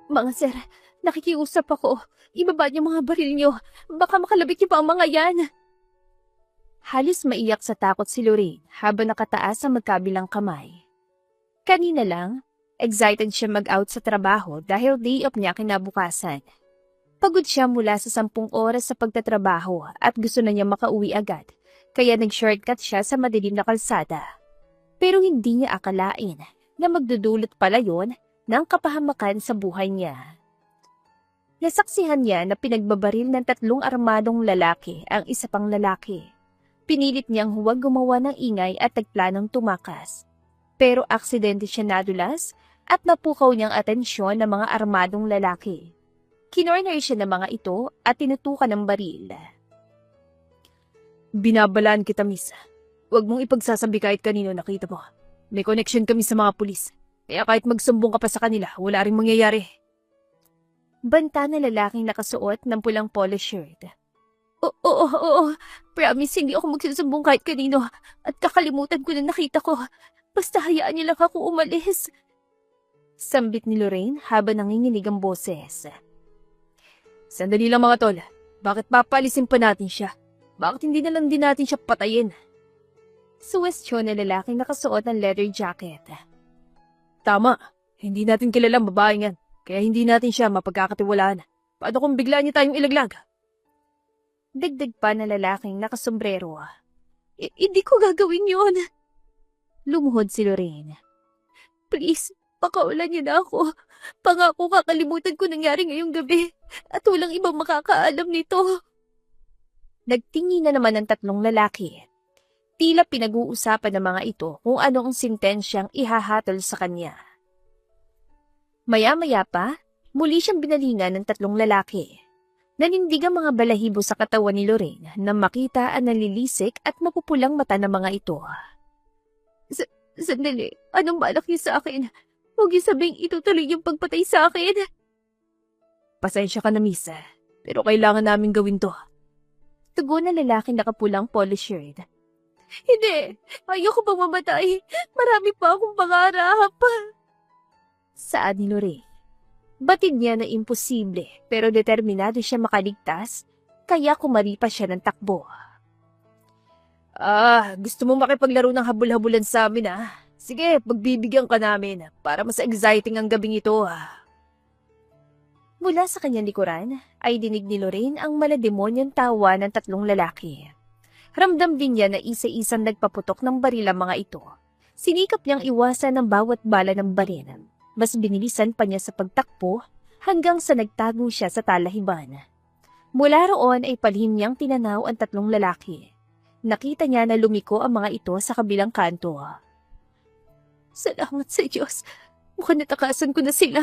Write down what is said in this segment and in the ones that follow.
Mga sir, nakikiusap ako. Ibaba niyo mga baril niyo. Baka makalabit niyo pa ang mga yan. Halos maiyak sa takot si Lorraine habang nakataas ang magkabilang kamay. Kanina lang, excited siya mag-out sa trabaho dahil day off niya kinabukasan. Pagod siya mula sa 10 oras sa pagtatrabaho at gusto na niya makauwi agad, kaya nag-shortcut siya sa madilim na kalsada. Pero hindi niya akalain na magdudulot pala yon ng kapahamakan sa buhay niya. Nasaksihan niya na pinagbabaril ng 3 armadong lalaki ang isa pang lalaki. Pinilit niyang huwag gumawa ng ingay at nagplanong tumakas. Pero aksidente siya nadulas at napukaw niyang atensyon ng mga armadong lalaki. Kinorner siya ng mga ito at tinutukan ng baril. Binabalaan kita, miss. Huwag mong ipagsasabi kahit kanino nakita mo. May connection kami sa mga pulis. Kaya kahit magsumbong ka pa sa kanila, wala ring mangyayari. Banta na lalaking nakasuot ng pulang polo shirt. Oo. Promise, hindi ako magsusumbong kahit kanino. At kakalimutan ko na nakita ko. Basta hayaan niyo lang ako umalis. Sambit ni Lorraine habang nanginginig ang boses. Sandali lang mga tol. Bakit papalisin pa natin siya? Bakit hindi na lang din natin siya patayin? Suwestyon na lalaking nakasuot ng leather jacket. Tama. Hindi natin kilalang babaeng yan. Kaya hindi natin siya mapagkakatiwalaan. Paano kung bigla niya tayong ilaglag? Dagdag pa na lalaking nakasombrero. Hindi ko gagawin yun. Lumuhod si Lorraine. Please, pakaulan niyo na ako. Pangako kakalimutan ko nangyari ngayong gabi. At walang ibang makakaalam nito. Nagtingin na naman ang 3 lalaki. Tila pinag-uusapan ng mga ito kung ano ang sentensyang ihahatol sa kanya. Maya-maya pa, muli siyang binalingan ng 3 lalaki. Nanindig ang mga balahibo sa katawan ni Lorraine na makita ang nalilisik at mapupulang mata ng mga ito. Sandali, anong balak niyo sa akin? Huwag niyo sabing itutuloy yung pagpatay sa akin. Pasensya ka na, miss. Pero kailangan namin gawin to. Tugon ng lalaki nakapulang polo shirt. Hindi, ayoko bang mamatay. Marami pa akong pangarap. Saad ni Lorraine. Batid niya na imposible pero determinado siya makaligtas kaya kumaripas siya ng takbo. Gusto mo makipaglaro ng habul-habulan sa amin Sige, pagbibigyan ka namin para mas exciting ang gabing ito Mula sa kanyang likuran ay dinig ni Lorraine ang malademonyong tawa ng 3 lalaki. Ramdam din niya na isa-isang nagpaputok ng baril ang mga ito. Sinikap niyang iwasan ang bawat bala ng baril. Mas binilisan pa niya sa pagtakbo hanggang sa nagtago siya sa talahiban. Mula roon ay palihim niyang tinanaw ang 3 lalaki. Nakita niya na lumiko ang mga ito sa kabilang kanto. Salamat sa Diyos. Mukhang natakasan ko na sila.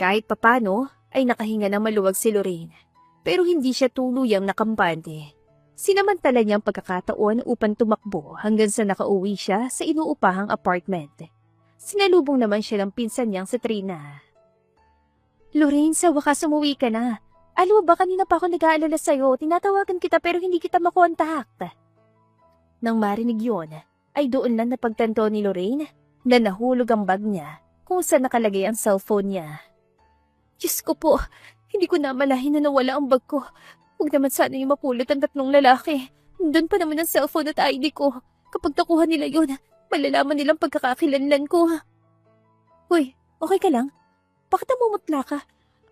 Kahit papano ay nakahinga ng maluwag si Lorraine. Pero hindi siya tuluyang nakampante. Sinamantala niyang pagkakataon upang tumakbo hanggang sa nakauwi siya sa inuupahang apartment. Sinalubong naman siya ng pinsan niyang si Trina. Lorraine, sa wakas umuwi ka na. Alam mo ba kanina pa ako nag-aalala sa'yo, tinatawagan kita pero hindi kita makontak. Nang marinig yun, ay doon lang napagtanto ni Lorraine na nahulog ang bag niya kung saan nakalagay ang cellphone niya. Diyos ko po, hindi ko namalahin na nawala ang bag ko. Huwag naman sana yung mapulot ang 3 lalaki. Doon pa naman ang cellphone at ID ko. Kapag nakuha nila yun, malalaman nilang pagkakakilanlan ko. Hoy, okay ka lang? Bakit namumutla ka?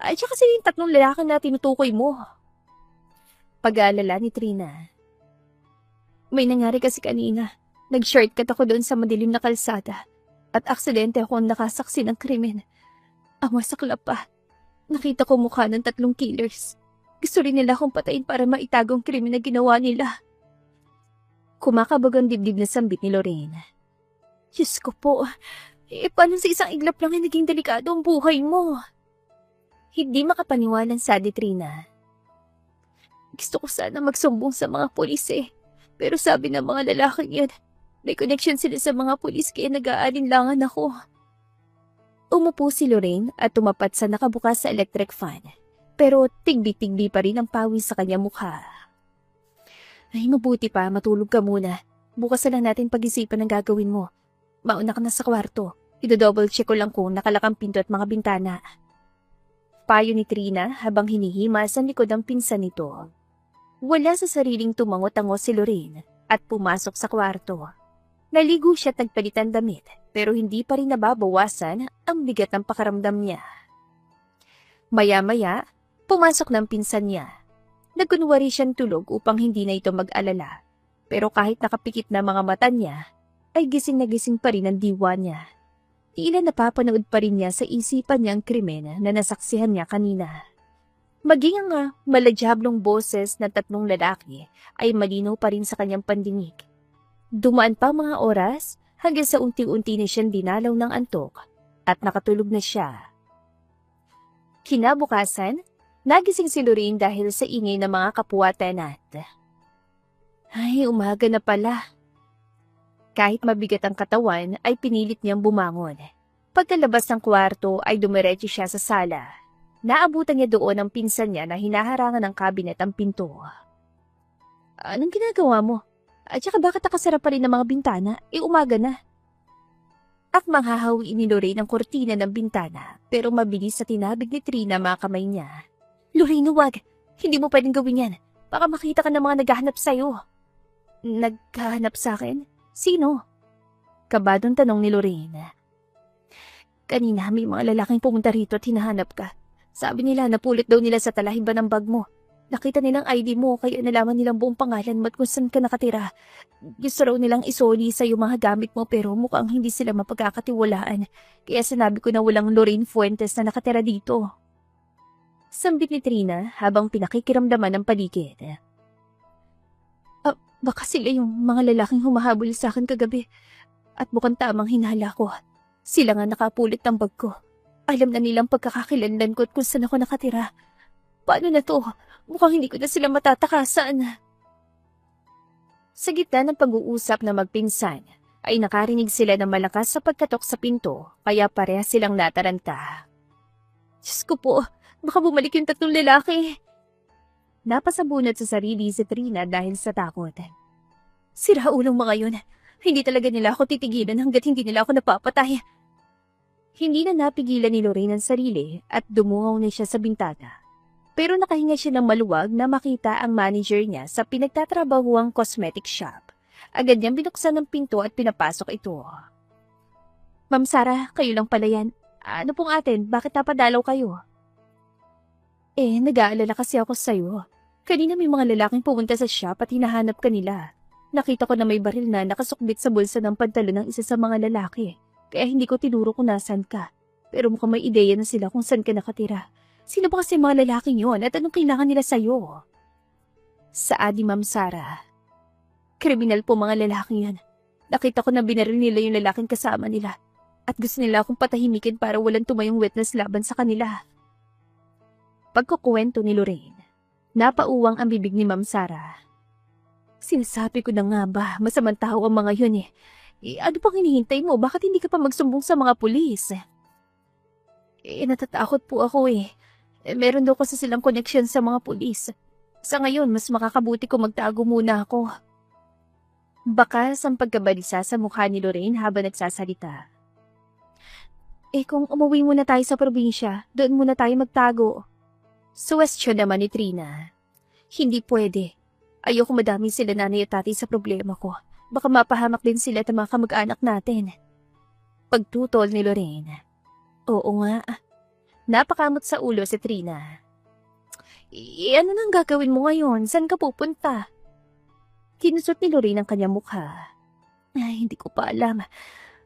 At saka sila yung 3 lalaki na tinutukoy mo. Pag-aalala ni Trina. May nangyari kasi kanina. Nag-shortcut ako doon sa madilim na kalsada. At aksidente ako ang nakasaksi ng krimen. Ang masaklap pa. Nakita ko mukha ng 3 killers. Gusto rin nila akong patayin para maitagong krimen na ginawa nila. Kumakabog ang dibdib na sambit ni Lorraine. Diyos ko po, paano sa isang iglap lang ay naging delikado ang buhay mo? Hindi makapaniwalang sa Trina. Gusto ko sana magsumbong sa mga pulis pero sabi ng mga lalaking yan, may connection sila sa mga pulis kaya nag-aalinlangan ako. Umupo si Lorraine at tumapat sa nakabukas sa electric fan. Pero tigbi-tigbi pa rin ang pawis sa kanyang mukha. Ay, mabuti pa, matulog ka muna. Bukas na lang natin pag-isipan ang gagawin mo. Mauna ka na sa kwarto. Ido-double check ko lang kung nakalakang pinto at mga bintana. Payo ni Trina habang hinihima sa likod ang pinsan nito. Wala sa sariling tumango-tango si Lorraine at pumasok sa kwarto. Naligo siya at nagpalitan damit pero hindi pa rin nababawasan ang bigat ng pakaramdam niya. Maya-maya, pumasok ng pinsan niya. Nagkunwari siyang tulog upang hindi na ito mag-alala. Pero kahit nakapikit na mga mata niya, ay gising na gising pa rin ang diwa niya. Tila napapanood pa rin niya sa isipan niya ang krimen na nasaksihan niya kanina. Maging ang maladiablong boses ng tatlong lalaki ay malinaw pa rin sa kanyang pandinig. Dumaan pa mga oras hanggang sa unti-unti na siyang dinalaw ng antok at nakatulog na siya. Kinabukasan, nagising si Lorraine dahil sa ingay ng mga kapwa tenant. Ay, umaga na pala. Kahit mabigat ang katawan, ay pinilit niyang bumangon. Pagkalabas ng kwarto ay dumiretso siya sa sala. Naabutan niya doon ang pinsan niya na hinaharangan ng kabinet ang pinto. Anong ginagawa mo? At saka bakit nakasara pa rin ng mga bintana? Umaga na. Akmang hahawiin ni Lorraine ang kortina ng bintana, pero mabilis sa tinabig ni Trina mga kamay niya. Lorraine, huwag. Hindi mo pwedeng gawin yan. Baka makita ka ng mga naghahanap sa'yo. Naghahanap sa akin? Sino? Kabadong tanong ni Lorraine. Kanina may mga lalaking pumunta rito at hinahanap ka. Sabi nila napulit daw nila sa talahiban ng bag mo. Nakita nilang ID mo kaya nalaman nilang buong pangalan mo at kung saan ka nakatira. Gusto raw nilang isoli sa iyo mga gamit mo pero mukhang hindi sila mapagkakatiwalaan. Kaya sinabi ko na walang Lorraine Fuentes na nakatira dito. Sambit ni Trina habang pinakikiramdaman ng paligid. Baka sila yung mga lalaking humahabol sa akin kagabi. At mukhang tamang hinala ko. Sila nga nakapulit ng bag ko. Alam na nilang pagkakakilanlan ko at kung saan ako nakatira. Paano na to? Mukhang hindi ko na sila matatakasan. Sa gitna ng pag-uusap na magpinsan, ay nakarinig sila ng malakas sa pagkatok sa pinto, kaya parehas silang nataranta. Diyos ko po, baka bumalik yung tatlong lalaki. Napasabunot sa sarili si Trina dahil sa takot. Sira ulong mga yun. Hindi talaga nila ako titigilan hanggat hindi nila ako napapatay. Hindi na napigilan ni Lorraine ang sarili at dumungaw na siya sa bintana. Pero nakahinga siya ng maluwag na makita ang manager niya sa pinagtatrabahuang cosmetic shop. Agad niyang binuksan ng pinto at pinapasok ito. Ma'am Sarah, kayo lang pala yan. Ano pong atin? Bakit napadalaw kayo? Nag-aalala kasi ako sa'yo. Kanina may mga lalaking pumunta sa shop at hinahanap ka nila. Nakita ko na may baril na nakasukbit sa bulsa ng pantalon ng isa sa mga lalaki. Kaya hindi ko tinuro kung nasan ka. Pero mukhang may ideya na sila kung saan ka nakatira. Sino ba kasi mga lalaking yon at anong kailangan nila sa'yo? Saad ni Ma'am Sarah. Kriminal po mga lalaking yan. Nakita ko na binaril nila yung lalaking kasama nila. At gusto nila akong patahimikin para walang tumayong witness laban sa kanila. Pagkukwento ni Lorraine, napauwang ang bibig ni Ma'am Sarah. Sinasabi ko na nga ba, masamang tao ang mga yun ano pang hinihintay mo? Bakit hindi ka pa magsumbong sa mga pulis? Natatakot po ako Meron daw kasi silang connection sa mga pulis. Sa ngayon, mas makakabuti kung magtago muna ako. Bakas ang pagkabalisa sa mukha ni Lorraine habang nagsasalita. Kung umuwi muna tayo sa probinsya, doon muna tayo magtago. Suwestyon naman ni Trina. Hindi pwede. Ayoko madami sila nanay at tatay sa problema ko. Baka mapahamak din sila at mga kamag-anak natin. Pagtutol ni Lorraine. Oo nga. Napakamot sa ulo si Trina. Ano nang gagawin mo ngayon? Saan ka pupunta? Kinusot ni Lorraine ang kanyang mukha. Ay, hindi ko pa alam.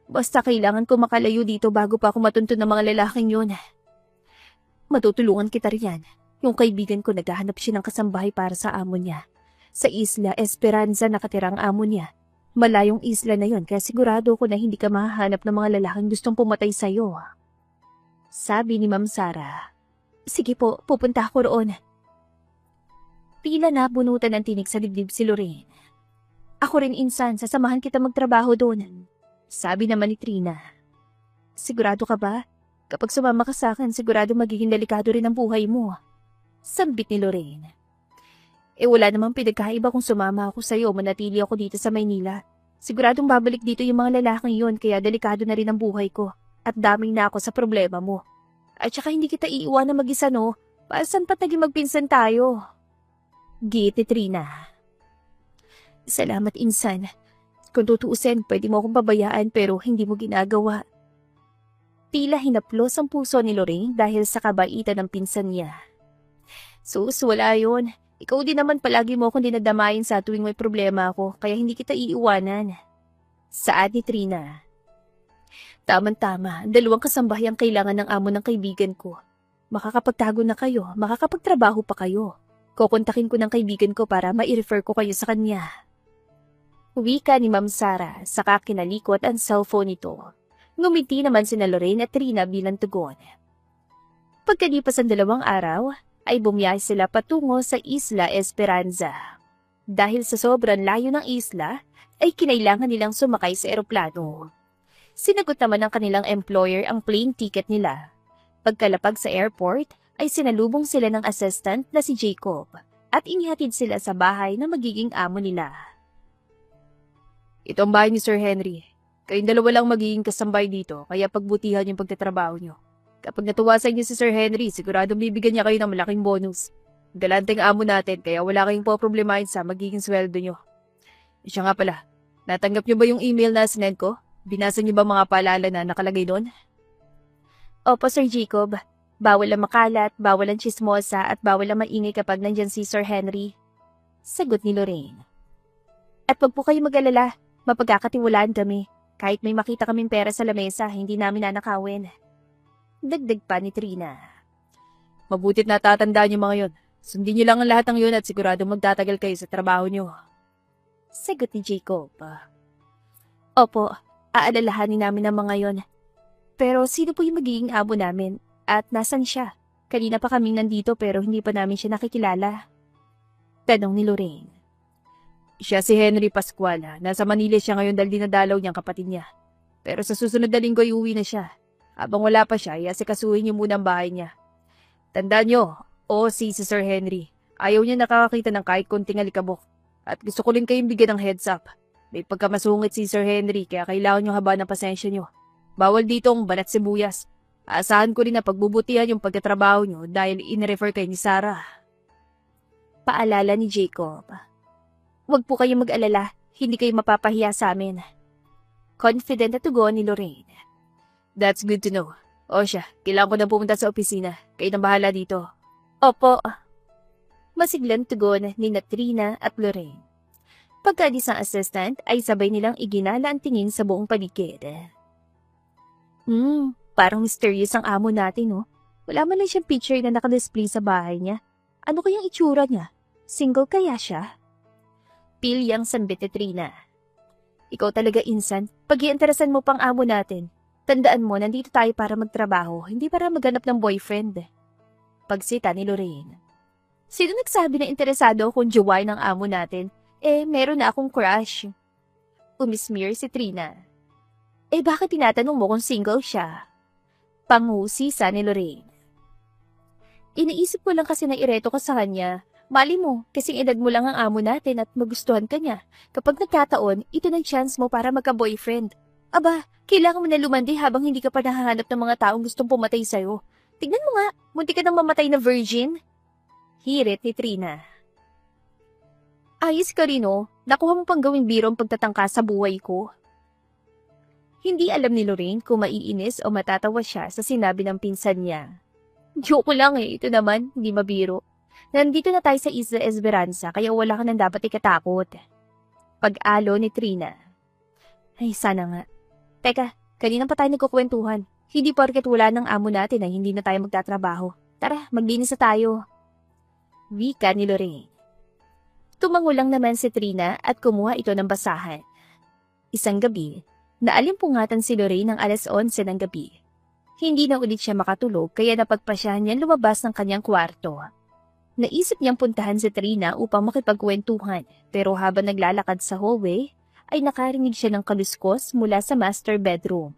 Basta kailangan ko makalayo dito bago pa ako matuntun ng mga lalaking yun. Matutulungan kita riyan. Yung kaibigan ko naghahanap siya ng kasambahay para sa amo niya. Sa Isla Esperanza nakatirang amo niya. Malayong isla na yon kaya sigurado ko na hindi ka mahahanap ng mga lalaking gustong pumatay sa'yo. Sabi ni Ma'am Sarah. Sige po, pupunta ako roon. Tila nabunutan ng tinig sa dibdib si Lorraine. Ako rin insan, sasamahan kita magtrabaho doon. Sabi naman ni Trina. Sigurado ka ba? Kapag sumama ka sa akin, sigurado magiging delikado rin ang buhay mo. Sambit ni Lorraine. Wala namang pinagkaiba kung sumama ako sa'yo o manatili ako dito sa Maynila. Siguradong babalik dito yung mga lalaking yon kaya delikado na rin ang buhay ko at daming na ako sa problema mo. At saka hindi kita iiwanan mag-isa, no? Saan pa't naging magpinsan tayo? Giit ni Trina. Salamat, Insan. Kung tutuusin, pwede mo akong pabayaan pero hindi mo ginagawa. Tila hinaplos ang puso ni Lorraine dahil sa kabaitan ng pinsan niya. Sus, wala yun. Ikaw din naman palagi mo akong dinadamayin sa tuwing may problema ako, kaya hindi kita iiwanan. Saad ni Trina. Tama-tama, 2 kasambahay ang kailangan ng amo ng kaibigan ko. Makakapagtago na kayo, makakapagtrabaho pa kayo. Kukontakin ko ng kaibigan ko para ma-refer ko kayo sa kanya. Wika ni Ma'am Sara, saka kinalikot ang cellphone nito. Ngumiti naman sina Lorraine at Trina bilang tugon. Pagkalipas ang 2 araw, ay bumiyahe sila patungo sa Isla Esperanza. Dahil sa sobrang layo ng isla, ay kinailangan nilang sumakay sa eroplano. Sinagot naman ng kanilang employer ang plane ticket nila. Pagkalapag sa airport, ay sinalubong sila ng assistant na si Jacob at inihatid sila sa bahay na magiging amo nila. Ito ang bahay ni Sir Henry. Kayong 2 lang magiging kasambay dito, kaya pagbutihan yung pagtatrabaho nyo. Kapag natuwa sa inyo si Sir Henry, siguradong bibigyan niya kayo ng malaking bonus. Galanteng amo natin, kaya wala kayong poproblemahin sa magiging sweldo nyo. Siya nga pala, natanggap nyo ba yung email na sinend ko? Binasa niyo ba mga paalala na nakalagay doon? Opo, Sir Jacob. Bawal ang makalat, bawal ang chismosa, at bawal ang maingay kapag nandyan si Sir Henry. Sagot ni Lorraine. At wag po kayo mag-alala, mapagkakatiwalaan kami. Kahit may makita kaming pera sa lamesa, hindi namin nanakawin. Dagdag pa ni Trina. Mabutit na tatandaan niyo mga yon. Sundin niyo lang ang lahat ng yun at siguradong magtatagal kayo sa trabaho niyo. Sagot ni Jacob. Opo, aalalahanin namin ang mga yon. Pero sino po yung magiging amo namin? At nasan siya? Kanina pa kaming nandito pero hindi pa namin siya nakikilala. Tanong ni Lorraine. Siya si Henry Pascual. Nasa Manila siya ngayon dahil dinadalaw niyang kapatid niya. Pero sa susunod na linggo ay uwi na siya. Habang wala pa siya, iasikasuhin niyo muna ang bahay niya. Tandaan niyo, si Sir Henry. Ayaw niya nakakakita ng kahit konting alikabok. At gusto ko rin kayong bigyan ng heads up. May pagkamasungit si Sir Henry kaya kailangan niyo haba ng pasensya niyo. Bawal dito ang banat sibuyas. Aasahan ko rin na pagbubutihan yung pagkatrabaho niyo dahil in-refer kay ni Sarah. Paalala ni Jacob. Huwag po kayong mag-alala, hindi kayo mapapahiya sa amin. Confident na tugon ni Lorraine. That's good to know. O siya, kailangan ko na pumunta sa opisina. Kayo nang bahala dito. Opo. Masiglang tugon ni Trina at Lorraine. Pagkaalis ng assistant ay sabay nilang iginala ang tingin sa buong paligid. Parang mysterious ang amo natin, no? Wala man lang siyang picture na nakadisplay sa bahay niya. Ano kayang itsura niya? Single kaya siya? Pilyang sanbit ni Trina. Ikaw talaga, Insan. Pag-iinteresan mo pang amo natin. Tandaan mo, nandito tayo para magtrabaho, hindi para maghanap ng boyfriend. Pagsita ni Lorraine. Sino nagsabi na interesado akong jowain ng amo natin? Meron na akong crush. Umismir si Trina. Bakit tinatanong mo kung single siya? Pangusisa ni Lorraine. Iniisip ko lang kasi na ireto ka sa kanya. Mali mo, kasing edad mo lang ang amo natin at magustuhan ka niya. Kapag nagkataon, ito ng chance mo para magka-boyfriend. Aba, kailangan mo na lumandi habang hindi ka pa nahahanap ng mga taong gustong pumatay sa'yo. Tignan mo nga, munti ka nang mamatay na virgin. Hirit ni Trina. Ayos ka rin, oh. Nakuha mo pang gawing biro ang pagtatangka sa buhay ko. Hindi alam ni Lorraine kung maiinis o matatawa siya sa sinabi ng pinsan niya. Joke lang ito naman, hindi mabiro. Nandito na tayo sa Isla Esperanza kaya wala ka nang dapat ikatakot. Pag-alo ni Trina. Ay, sana nga. Teka, kanina pa tayo nagkukwentuhan. Hindi porket wala ng amo natin ay hindi na tayo magtatrabaho. Tara, maglinis na tayo. Wika ni Lorraine. Tumango lang naman si Trina at kumuha ito ng basahan. Isang gabi, naalimpungatan si Lorraine ng 11:00 ng gabi. Hindi na ulit siya makatulog kaya napagpasyahan niyang lumabas ng kanyang kwarto. Naisip niyang puntahan si Trina upang makipagkwentuhan pero habang naglalakad sa hallway, ay nakarinig siya ng kaluskos mula sa master bedroom.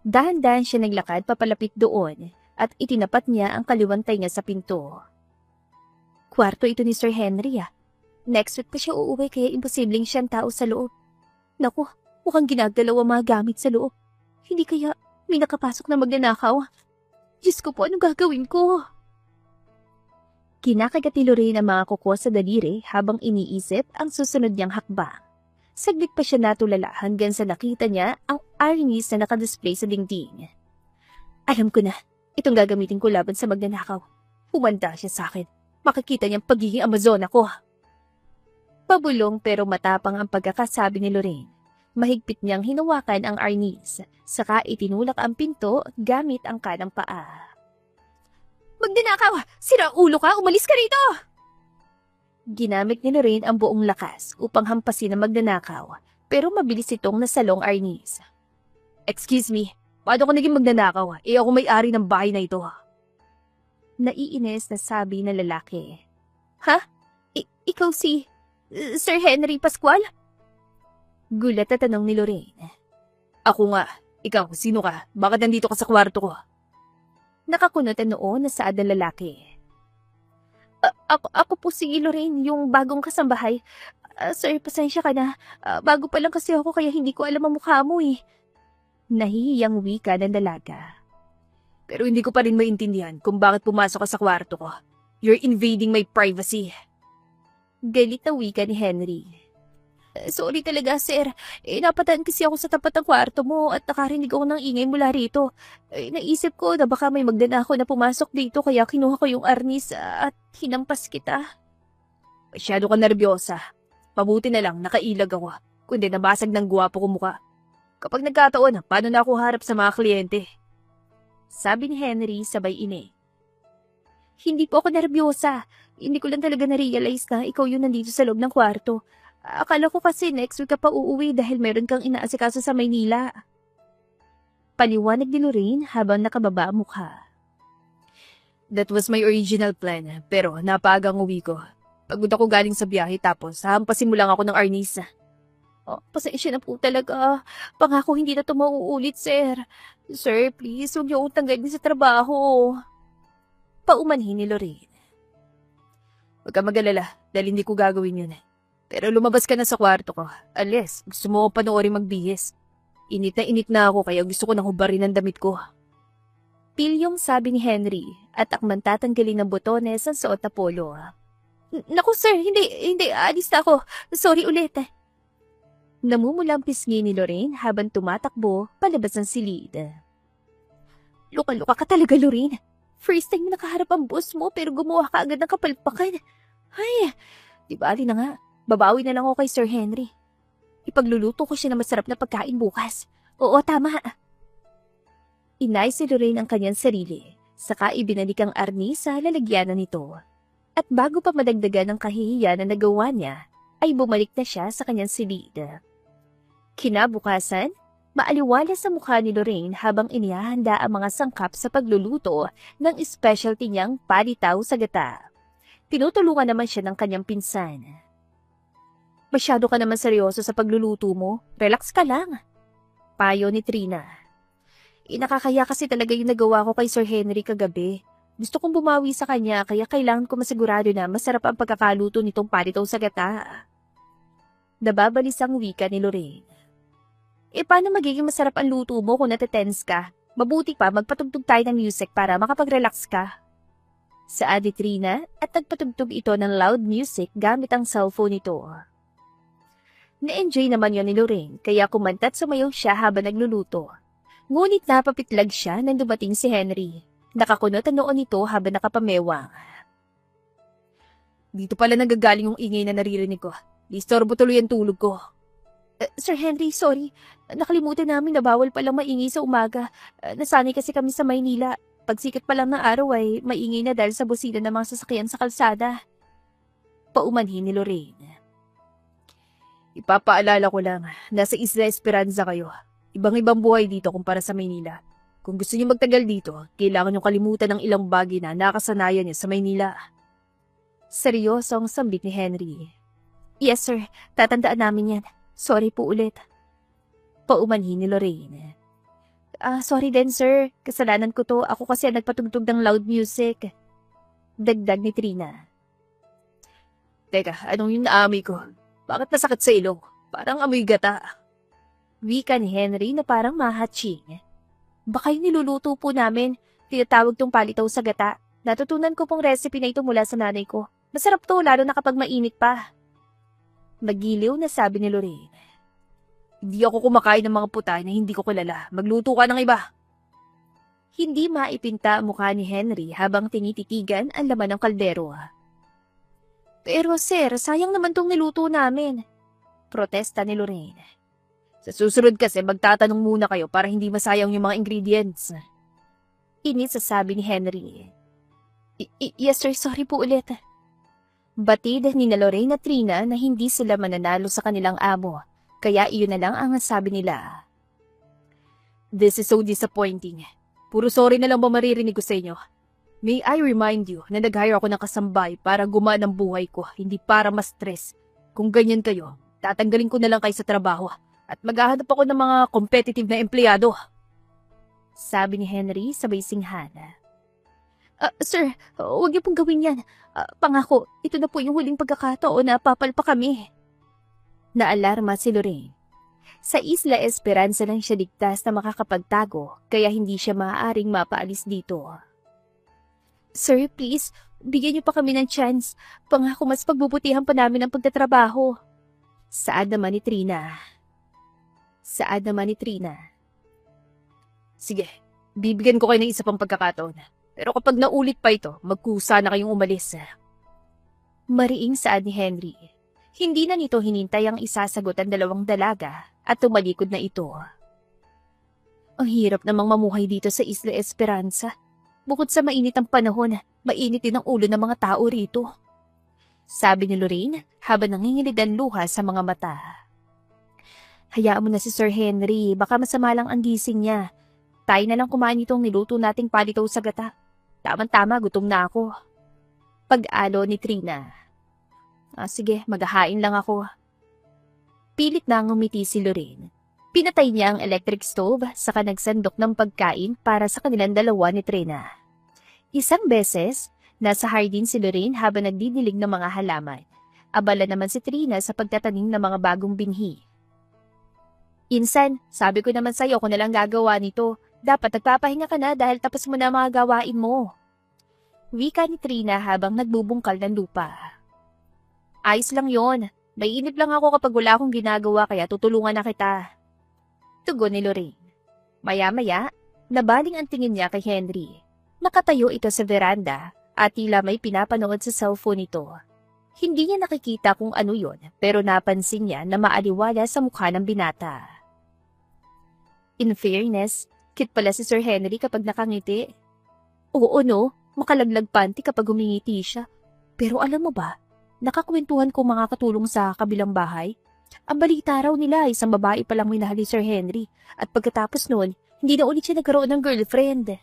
Dahan-dahan siya naglakad papalapit doon at itinapat niya ang kaliwang tenga sa pinto. Kwarto ito ni Sir Henry. Next week pa siya uuwi kaya imposibleng siyang tao sa loob. Naku, mukhang ginagalaw ang mga gamit sa loob. Hindi kaya may nakapasok na magnanakaw. Diyos ko po, anong gagawin ko? Kinakagat ni Lorraine ang mga kuko sa daliri habang iniisip ang susunod niyang hakbang. Saglit pa siya natulala hanggang sa nakita niya ang arnis na nakadisplay sa dingding. Alam ko na, itong gagamitin ko laban sa magnanakaw. Humanda siya sa akin. Makikita niyang pagiging Amazona ko. Pabulong pero matapang ang pagkakasabi ni Lorraine. Mahigpit niyang hinawakan ang arnis, saka itinulak ang pinto gamit ang kanang paa. Magnanakaw! Sira ulo ka! Umalis ka rito! Ginamit ni Lorraine ang buong lakas upang hampasin ang magnanakaw, pero mabilis itong nasalong arnis. Excuse me, paano ko naging magnanakaw? Ako may-ari ng bahay na ito. Naiinis na sabi ng lalaki. Ha? Ikaw si Sir Henry Pascual? Gulat na tanong ni Lorraine. Ako nga. Ikaw, sino ka? Bakit nandito ka sa kwarto ko? Nakakunot ang noo na saad ng lalaki. Ako po si Lorraine, yung bagong kasambahay. Sir, pasensya ka na. Bago pa lang kasi ako kaya hindi ko alam ang mukha mo eh. Nahihiyang wika ng dalaga. Pero hindi ko pa rin maintindihan kung bakit pumasok ka sa kwarto ko. You're invading my privacy. Galit na wika ni Henry. Sorry talaga, sir. Napatan kasi ako sa tapat ng kwarto mo at nakarinig ako ng ingay mula rito. Naisip ko na baka may magnanakaw na pumasok dito kaya kinuha ko yung arnis at hinampas kita. Masyado ka nervyosa. Mabuti na lang nakailag ako, kundi nabasag ng gwapo ko mukha. Kapag nagkataon, paano na ako harap sa mga kliyente? Sabi ni Henry sabay ine. Hindi po ako nervyosa. Hindi ko lang talaga na-realize na ikaw yung nandito sa loob ng kwarto. Akala ko kasi next week ka pa uuwi dahil meron kang inaasikaso sa Maynila. Paliwanag ni Lorraine habang nakababa ang mukha. That was my original plan, pero napagang uwi ko. Pagod ako galing sa biyahe tapos hampasin mo lang ako ng arnis. Pasensya na po talaga. Pangako hindi na ito mauulit, sir. Sir, please, huwag niyo akong tanggalin sa trabaho. Paumanhin ni Lorraine. Huwag ka mag-alala dahil hindi ko gagawin yun. Pero lumabas ka na sa kwarto ko. Unless, gusto mo ko panoorin magbihis. Init na ako kaya gusto ko nang hubarin ang damit ko. Pilyong sabi ni Henry at akman tatanggalin ng botones ang suot na polo. Naku sir, hindi, alis na ako. Sorry ulit. Namumulang pisngi ni Lorraine habang tumatakbo palabas ng silid. Luka-luka ka talaga, Lorraine. First time nakaharap ang boss mo pero gumawa ka agad ng kapalpakan. Ay, di bali na nga. Babawi na lang ako kay Sir Henry. Ipagluluto ko siya ng masarap na pagkain bukas. Oo, tama. Inay si Lorraine ang kanyang sarili, saka ibinalik ang arnis sa lalagyanan nito. At bago pa madagdagan ang kahihiyan na nagawa niya, ay bumalik na siya sa kanyang silid. Kinabukasan, maaliwalas sa mukha ni Lorraine habang inihahanda ang mga sangkap sa pagluluto ng specialty niyang palitaw sa gata. Tinutulungan naman siya ng kanyang pinsan. Masyado ka naman seryoso sa pagluluto mo. Relax ka lang. Payo ni Trina. Nakakaya kasi talaga yung nagawa ko kay Sir Henry kagabi. Gusto kong bumawi sa kanya kaya kailangan ko masigurado na masarap ang pagkakaluto nitong palitaw sa gata. Nababalis ang wika ni Lorraine. Paano magiging masarap ang luto mo kung natetense ka? Mabuti pa magpatugtog tayo ng music para makapag-relax ka. Saad ni Trina at nagpatugtog ito ng loud music gamit ang cellphone nito. Na-enjoy naman yon ni Lorraine kaya kumanta't sumayaw siya habang nagluluto. Ngunit napapitlag siya nang dumating si Henry. Nakakunot ang noon nito habang nakapamewang. Dito pala nagagaling yung ingay na naririnig ko. Disturbo tuloy ang tulog ko. Sir Henry, sorry. Nakalimutan namin na bawal palang maingay sa umaga. Nasanay kasi kami sa Maynila. Pagsikat pa lang ng araw ay maingay na dahil sa busina ng mga sasakyan sa kalsada. Paumanhin ni Lorraine. Ipapaalala ko lang, nasa Isla Esperanza kayo. Ibang-ibang buhay dito kumpara sa Maynila. Kung gusto niyo magtagal dito, kailangan niyo kalimutan ng ilang bagay na nakasanayan niyo sa Maynila. Seryosong sambit ni Henry. Yes sir, tatandaan namin yan. Sorry po ulit. Paumanhin ni Lorraine. Sorry din sir, kasalanan ko to. Ako kasi ang nagpatugtog ng loud music. Dagdag ni Trina. Teka, anong yung naamoy ko? Bakit nasakit sa ilong? Parang amoy gata. Wika ni Henry na parang mahatching. Baka yung niluluto po namin. Tinatawag tong palitaw sa gata. Natutunan ko pong recipe na ito mula sa nanay ko. Masarap to, lalo na kapag mainit pa. Magiliw na sabi ni Lorraine. Hindi ako kumakain ng mga putay na hindi ko kilala. Magluto ka ng iba. Hindi maipinta ang mukha ni Henry habang tinititigan ang laman ng kaldero. Pero sir, sayang naman tong niluto namin. Protesta ni Lorraine. Sa susunod kasi magtatanong muna kayo para hindi masayang yung mga ingredients. Init sasabi ni Henry. Yes sir, sorry po ulit. Batid ni na Lorraine at Trina na hindi sila mananalo sa kanilang amo, kaya iyon na lang ang sabi nila. This is so disappointing. Puro sorry na lang ba maririnig ko sa inyo? May I remind you na nag-hire ako ng kasambay para gumaan ang buhay ko, hindi para ma-stress. Kung ganyan kayo, tatanggalin ko na lang kayo sa trabaho at maghahanap ako ng mga competitive na empleyado. Sabi ni Henry sabay singhan. Sir, huwag niyo pong gawin yan. Pangako, ito na po yung huling pagkakataon na papalpa kami. Naalarma si Lorraine. Sa Isla Esperanza lang siya ligtas na makakapagtago, kaya hindi siya maaaring mapaalis dito. Sir, please, bigyan niyo pa kami ng chance. Pangako mas pagbubutihan pa namin ang pagtatrabaho. Saad naman ni Trina. Sige, bibigyan ko kayo ng isa pang pagkakataon. Pero kapag naulit pa ito, magkusa na kayong umalis. Mariing saad ni Henry. Hindi na nito hinintay ang isasagot ang dalawang dalaga at tumalikod na ito. Ang hirap namang mamuhay dito sa Isla Esperanza. Bukod sa mainit ang panahon, mainit din ang ulo ng mga tao rito. Sabi ni Lorraine habang nangingilid ang luha sa mga mata. Hayaan mo na si Sir Henry, baka masama lang ang gising niya. Tayo na lang kumain itong niluto nating palitaw sa gata. Tama-tama, gutom na ako. Pag-alo ni Trina. Sige, maghahain lang ako. Pilit na ngumiti si Lorraine. Pinatay niya ang electric stove saka nagsandok ng pagkain para sa kanilang dalawa ni Trina. Isang beses, nasa hardin si Lorraine habang nagdidilig ng mga halaman. Abala naman si Trina sa pagtatanim ng mga bagong binhi. Insan, sabi ko naman sa'yo ako nalang gagawa nito. Dapat nagpapahinga ka na dahil tapos mo na mga gawain mo. Wika ni Trina habang nagbubungkal ng lupa. Ayos lang yon. May inip lang ako kapag wala akong ginagawa kaya tutulungan na kita. Tugon ni Lorraine. Maya-maya, nabaling ang tingin niya kay Henry. Nakatayo ito sa veranda at tila may pinapanood sa cellphone nito. Hindi niya nakikita kung ano yon pero napansin niya na maaliwala sa mukha ng binata. In fairness, cute pala si Sir Henry kapag nakangiti. Oo no, makalaglag panty kapag humingiti siya. Pero alam mo ba, nakakwentuhan ko mga katulong sa kabilang bahay. Ang balita raw nila isang babae palang minahal ni Sir Henry at pagkatapos noon, hindi na ulit siya nagkaroon ng girlfriend.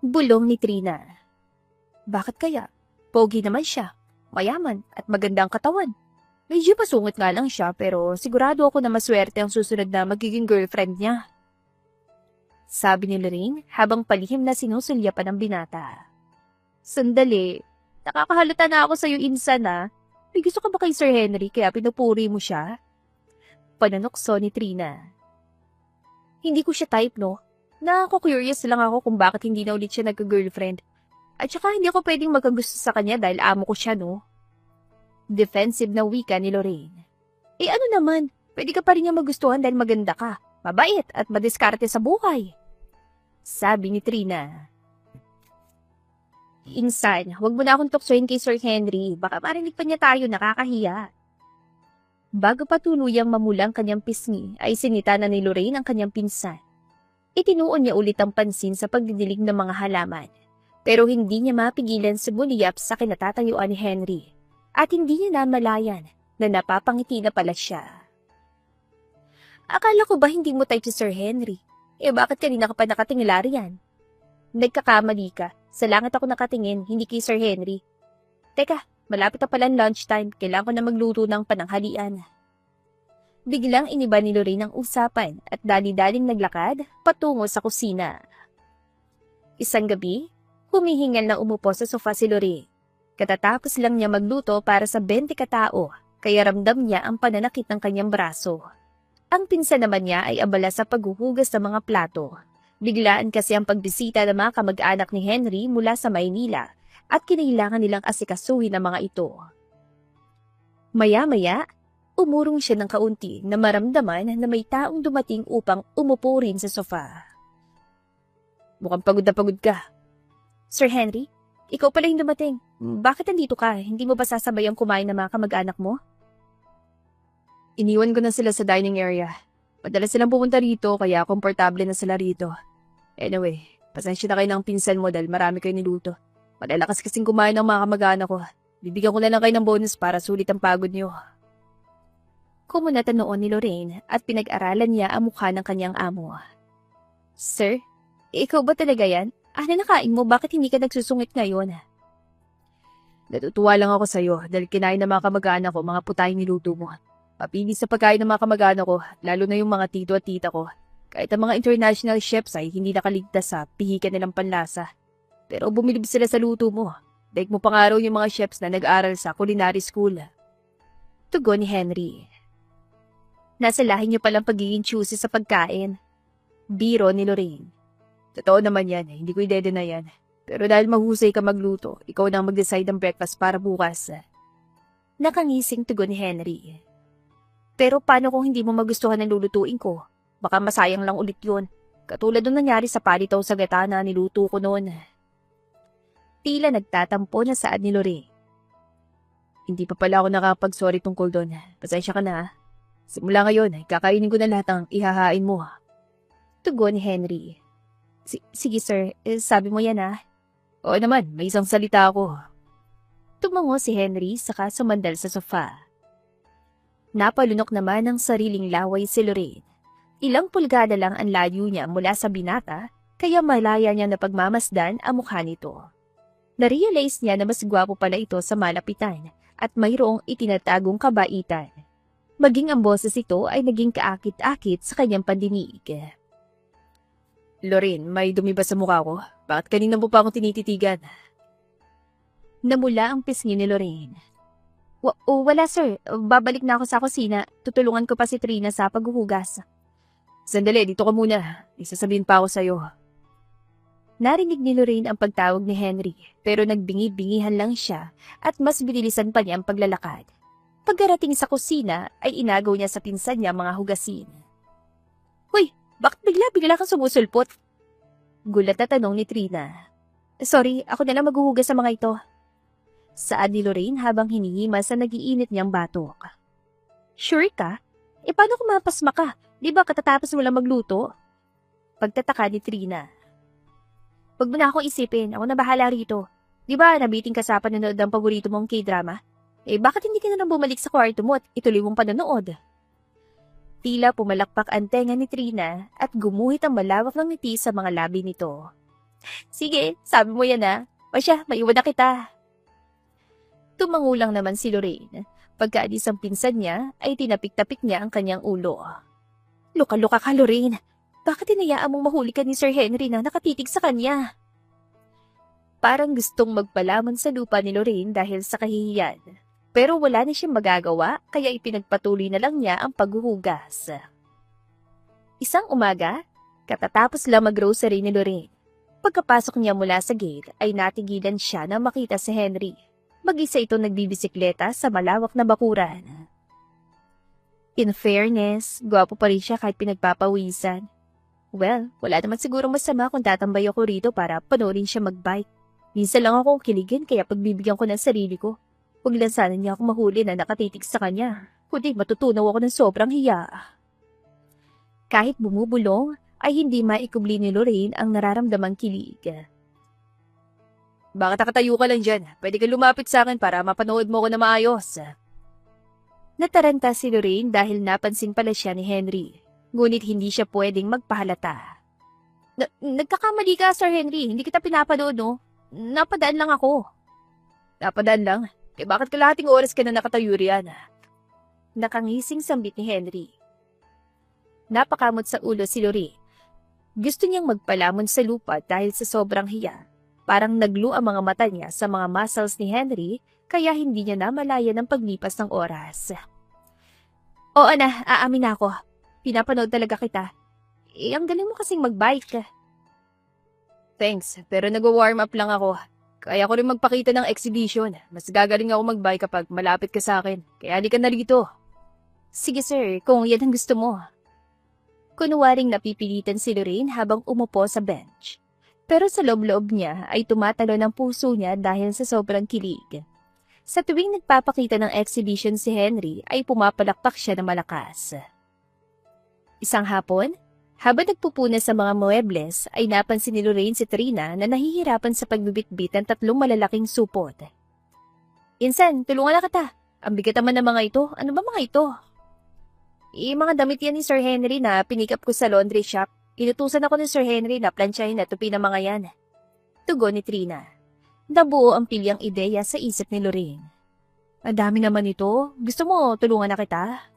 Bulong ni Trina. Bakit kaya? Pogi naman siya, mayaman at magandang katawan. Medyo masungit nga lang siya pero sigurado ako na maswerte ang susunod na magiging girlfriend niya. Sabi ni Lorraine habang palihim na sinusulyapan ng binata. Sandali, nakakahalata na ako sa'yo insan na. May gusto ka ba kay Sir Henry kaya pinupuri mo siya? Pananokso ni Trina. Hindi ko siya type no. Nakako-curious lang ako kung bakit hindi na ulit siya nagka-girlfriend. At saka hindi ako pwedeng magkagusto sa kanya dahil amo ko siya no. Defensive na wika ni Lorraine. Ano naman, pwede ka pa rin niya magustuhan dahil maganda ka, mabait at madiskarte sa buhay. Sabi ni Trina. Insan, huwag mo na akong tuksohin kay Sir Henry, baka marinig pa niya tayo, nakakahiya. Bago pa tuluyang mamulang kanyang pisngi, ay sinita na ni Lorraine ang kanyang pinsan. Itinuon niya ulit ang pansin sa pagdidilig ng mga halaman, pero hindi niya mapigilan sumuliyap sa kinatatayuan ni Henry. At hindi niya namalayan na napapangiti na pala siya. Akala ko ba hindi mo type si Sir Henry? Bakit kanina ka pa nakatingala riyan? Nagkakamali ka. Sa langit ako nakatingin, hindi kay Sir Henry. Teka, malapit na pala ang lunchtime. Kailangan ko na magluto ng pananghalian. Biglang iniba ni Lorraine ang usapan at dali-daling naglakad patungo sa kusina. Isang gabi, humihingal na umupo sa sofa si Lorraine. Katatapos lang niya magluto para sa 20 katao, kaya ramdam niya ang pananakit ng kanyang braso. Ang pinsan naman niya ay abala sa paghuhugas ng mga plato. Biglaan kasi ang pagbisita ng mga kamag-anak ni Henry mula sa Maynila at kinailangan nilang asikasuhin ang mga ito. Maya-maya, umurong siya ng kaunti na maramdaman na may taong dumating upang umupo rin sa sofa. Mukhang pagod na pagod ka. Sir Henry, ikaw pala yung dumating. Bakit nandito ka? Hindi mo ba sasabayang kumain ng mga kamag-anak mo? Iniwan ko na sila sa dining area. Madalas silang pumunta rito kaya komportable na sila rito. Anyway, pasensya na kayo ng pinsan mo dahil marami kayo niluto. Malalakas kasing kumain ng mga kamag-anak ko. Bibigyan ko na lang kayo ng bonus para sulit ang pagod niyo. Kumunatan noon ni Lorraine at pinag-aralan niya ang mukha ng kanyang amo. Sir, ikaw ba talaga yan? Ano nakain mo? Bakit hindi ka nagsusungit ngayon? Natutuwa lang ako sa'yo dahil kinain ng mga kamag-anak ko mga putahing niluto mo. Mapili sa pagkain ng mga kamag-anak ko, lalo na yung mga tito at tita ko. Kahit ang mga international chefs ay hindi nakaligtas sa pihikan nilang panlasa. Pero bumilib sila sa luto mo. Daig mo pang araw yung mga chefs na nag-aral sa culinary school. Tugon ni Henry. Nasa lahi niyo palang pagiging choosy sa pagkain. Biro ni Lorraine. Totoo naman yan, hindi ko idedena yan. Pero dahil mahusay ka magluto, ikaw na ang mag-decide ng breakfast para bukas. Nakangising tugon ni Henry. Pero paano kung hindi mo magustuhan ang lulutuin ko? Baka masayang lang ulit yun. Katulad nung nangyari sa palitaw sa gata na niluto ko noon. Tila nagtatampo na saad ni Lorraine. Hindi pa pala ako nakapag-sorry tungkol doon. Pasensya ka na. Simula ngayon, kakainin ko na lahat ng ihahain mo. Tugon ni Henry. Sige sir, sabi mo yan ha. Oo naman, may isang salita ako. Tumango si Henry saka sumandal sa sofa. Napalunok naman ng sariling laway si Lorraine. Ilang pulgada lang ang layo niya mula sa binata, kaya malaya niya na pagmamasdan ang mukha nito. Narealize niya na mas gwapo pala ito sa malapitan at mayroong itinatagong kabaitan. Maging ang boses ito ay naging kaakit-akit sa kanyang pandinig. Lorraine, may dumi ba sa mukha ko? Bakit kanina mo pa akong tinititigan? Namula ang pisngi ni Lorraine. Wala sir, babalik na ako sa kusina. Tutulungan ko pa si Trina sa paghuhugas. Sandali, dito ka muna. Isasabihin pa ako sa'yo. Narinig ni Lorraine ang pagtawag ni Henry, pero nagbingi-bingihan lang siya at mas binilisan pa niya ang paglalakad. Pagkarating sa kusina ay inagaw niya sa pinsan niya mga hugasin. Hoy, bakit bigla kang sumusulpot? Gulat na tanong ni Trina. Sorry, ako na lang maghuhugas sa mga ito. Saad ni Lorraine habang hinihimas sa nagiinit niyang batok. Sure ka? Paano kung mapasma ka? Di ba katatapos mo lang magluto? Pagtataka ni Trina. Wag mo na akong isipin, ako na bahala rito. Di ba nabiting ka sa panonood ng paborito mong K-drama? Bakit hindi ka na lang bumalik sa kwarto mo at ituloy mong panonood? Tila pumalakpak ang tenga ni Trina at gumuhit ang malawak ng ngiti sa mga labi nito. Sige, sabi mo yan ha. O siya, maiwan na kita. Tumangulang naman si Lorraine. Pagkaalis ang pinsan niya, ay tinapik-tapik niya ang kanyang ulo. Luka-luka ka, Lorraine. Bakit hinayaan mong mahuli ka ni Sir Henry na nakatitig sa kanya? Parang gustong magpalaman sa lupa ni Lorraine dahil sa kahihiyan. Pero wala na siyang magagawa, kaya ipinagpatuloy na lang niya ang paghuhugas. Isang umaga, katatapos lang mag-grocery ni Lorraine. Pagkapasok niya mula sa gate, ay natigilan siya na makita si Henry. Mag-isa ito nagbibisikleta sa malawak na bakuran. In fairness, gwapo pa rin siya kahit pinagpapawisan. Well, wala naman siguro masama kung tatambay ako rito para panoorin siya magbike. Minsan lang ako kiligin kaya pagbibigyan ko ng sarili ko. Huwag lang sana niya ako mahuli na nakatitig sa kanya. Kundi matutunaw ako ng sobrang hiya. Kahit bumubulong, ay hindi maikubli ni Lorraine ang nararamdamang kilig. Bakit nakatayo ka lang dyan? Pwede ka lumapit sa akin para mapanood mo ko na maayos. Nataranta si Lorraine dahil napansin pala siya ni Henry. Ngunit hindi siya pwedeng magpahalata. Nagkakamali ka, Sir Henry. Hindi kita pinapanood, no? Napadaan lang ako. Napadaan lang? Bakit kalahating oras ka na nakatayo riyan? Nakangising sambit ni Henry. Napakamot sa ulo si Lorraine. Gusto niyang magpalamon sa lupa dahil sa sobrang hiya. Parang naglu ang mga mata niya sa mga muscles ni Henry, kaya hindi niya namalayan ang paglipas ng oras. Oo na, aamin ako. Pinapanood talaga kita. Ang galing mo kasing magbike. Thanks, pero nag-warm up lang ako. Kaya ko rin magpakita ng exhibition. Mas gagaling ako mag-buy kapag malapit ka sa akin. Kaya di ka na rito. Sige sir, kung yan ang gusto mo. Kunwaring napipilitan si Lorraine habang umupo sa bench. Pero sa loob-loob niya ay tumatalo ng puso niya dahil sa sobrang kilig. Sa tuwing nagpapakita ng exhibition si Henry ay pumapalakpak siya ng malakas. Isang hapon, habang nagpupunas sa mga muebles ay napansin ni Lorraine si Trina na nahihirapan sa pagbibitbit ng 3 malalaking supot. Insan, tulungan na kita. Ang bigat naman ng mga ito. Ano ba mga ito? Mga damit yan ni Sir Henry na pinikap ko sa laundry shop. Inutusan ako ni Sir Henry na plansyahin at tupi ng mga yan. Tugon ni Trina. Nabuo ang pilyang ideya sa isip ni Lorraine. Ang dami naman ito. Gusto mo tulungan na kita?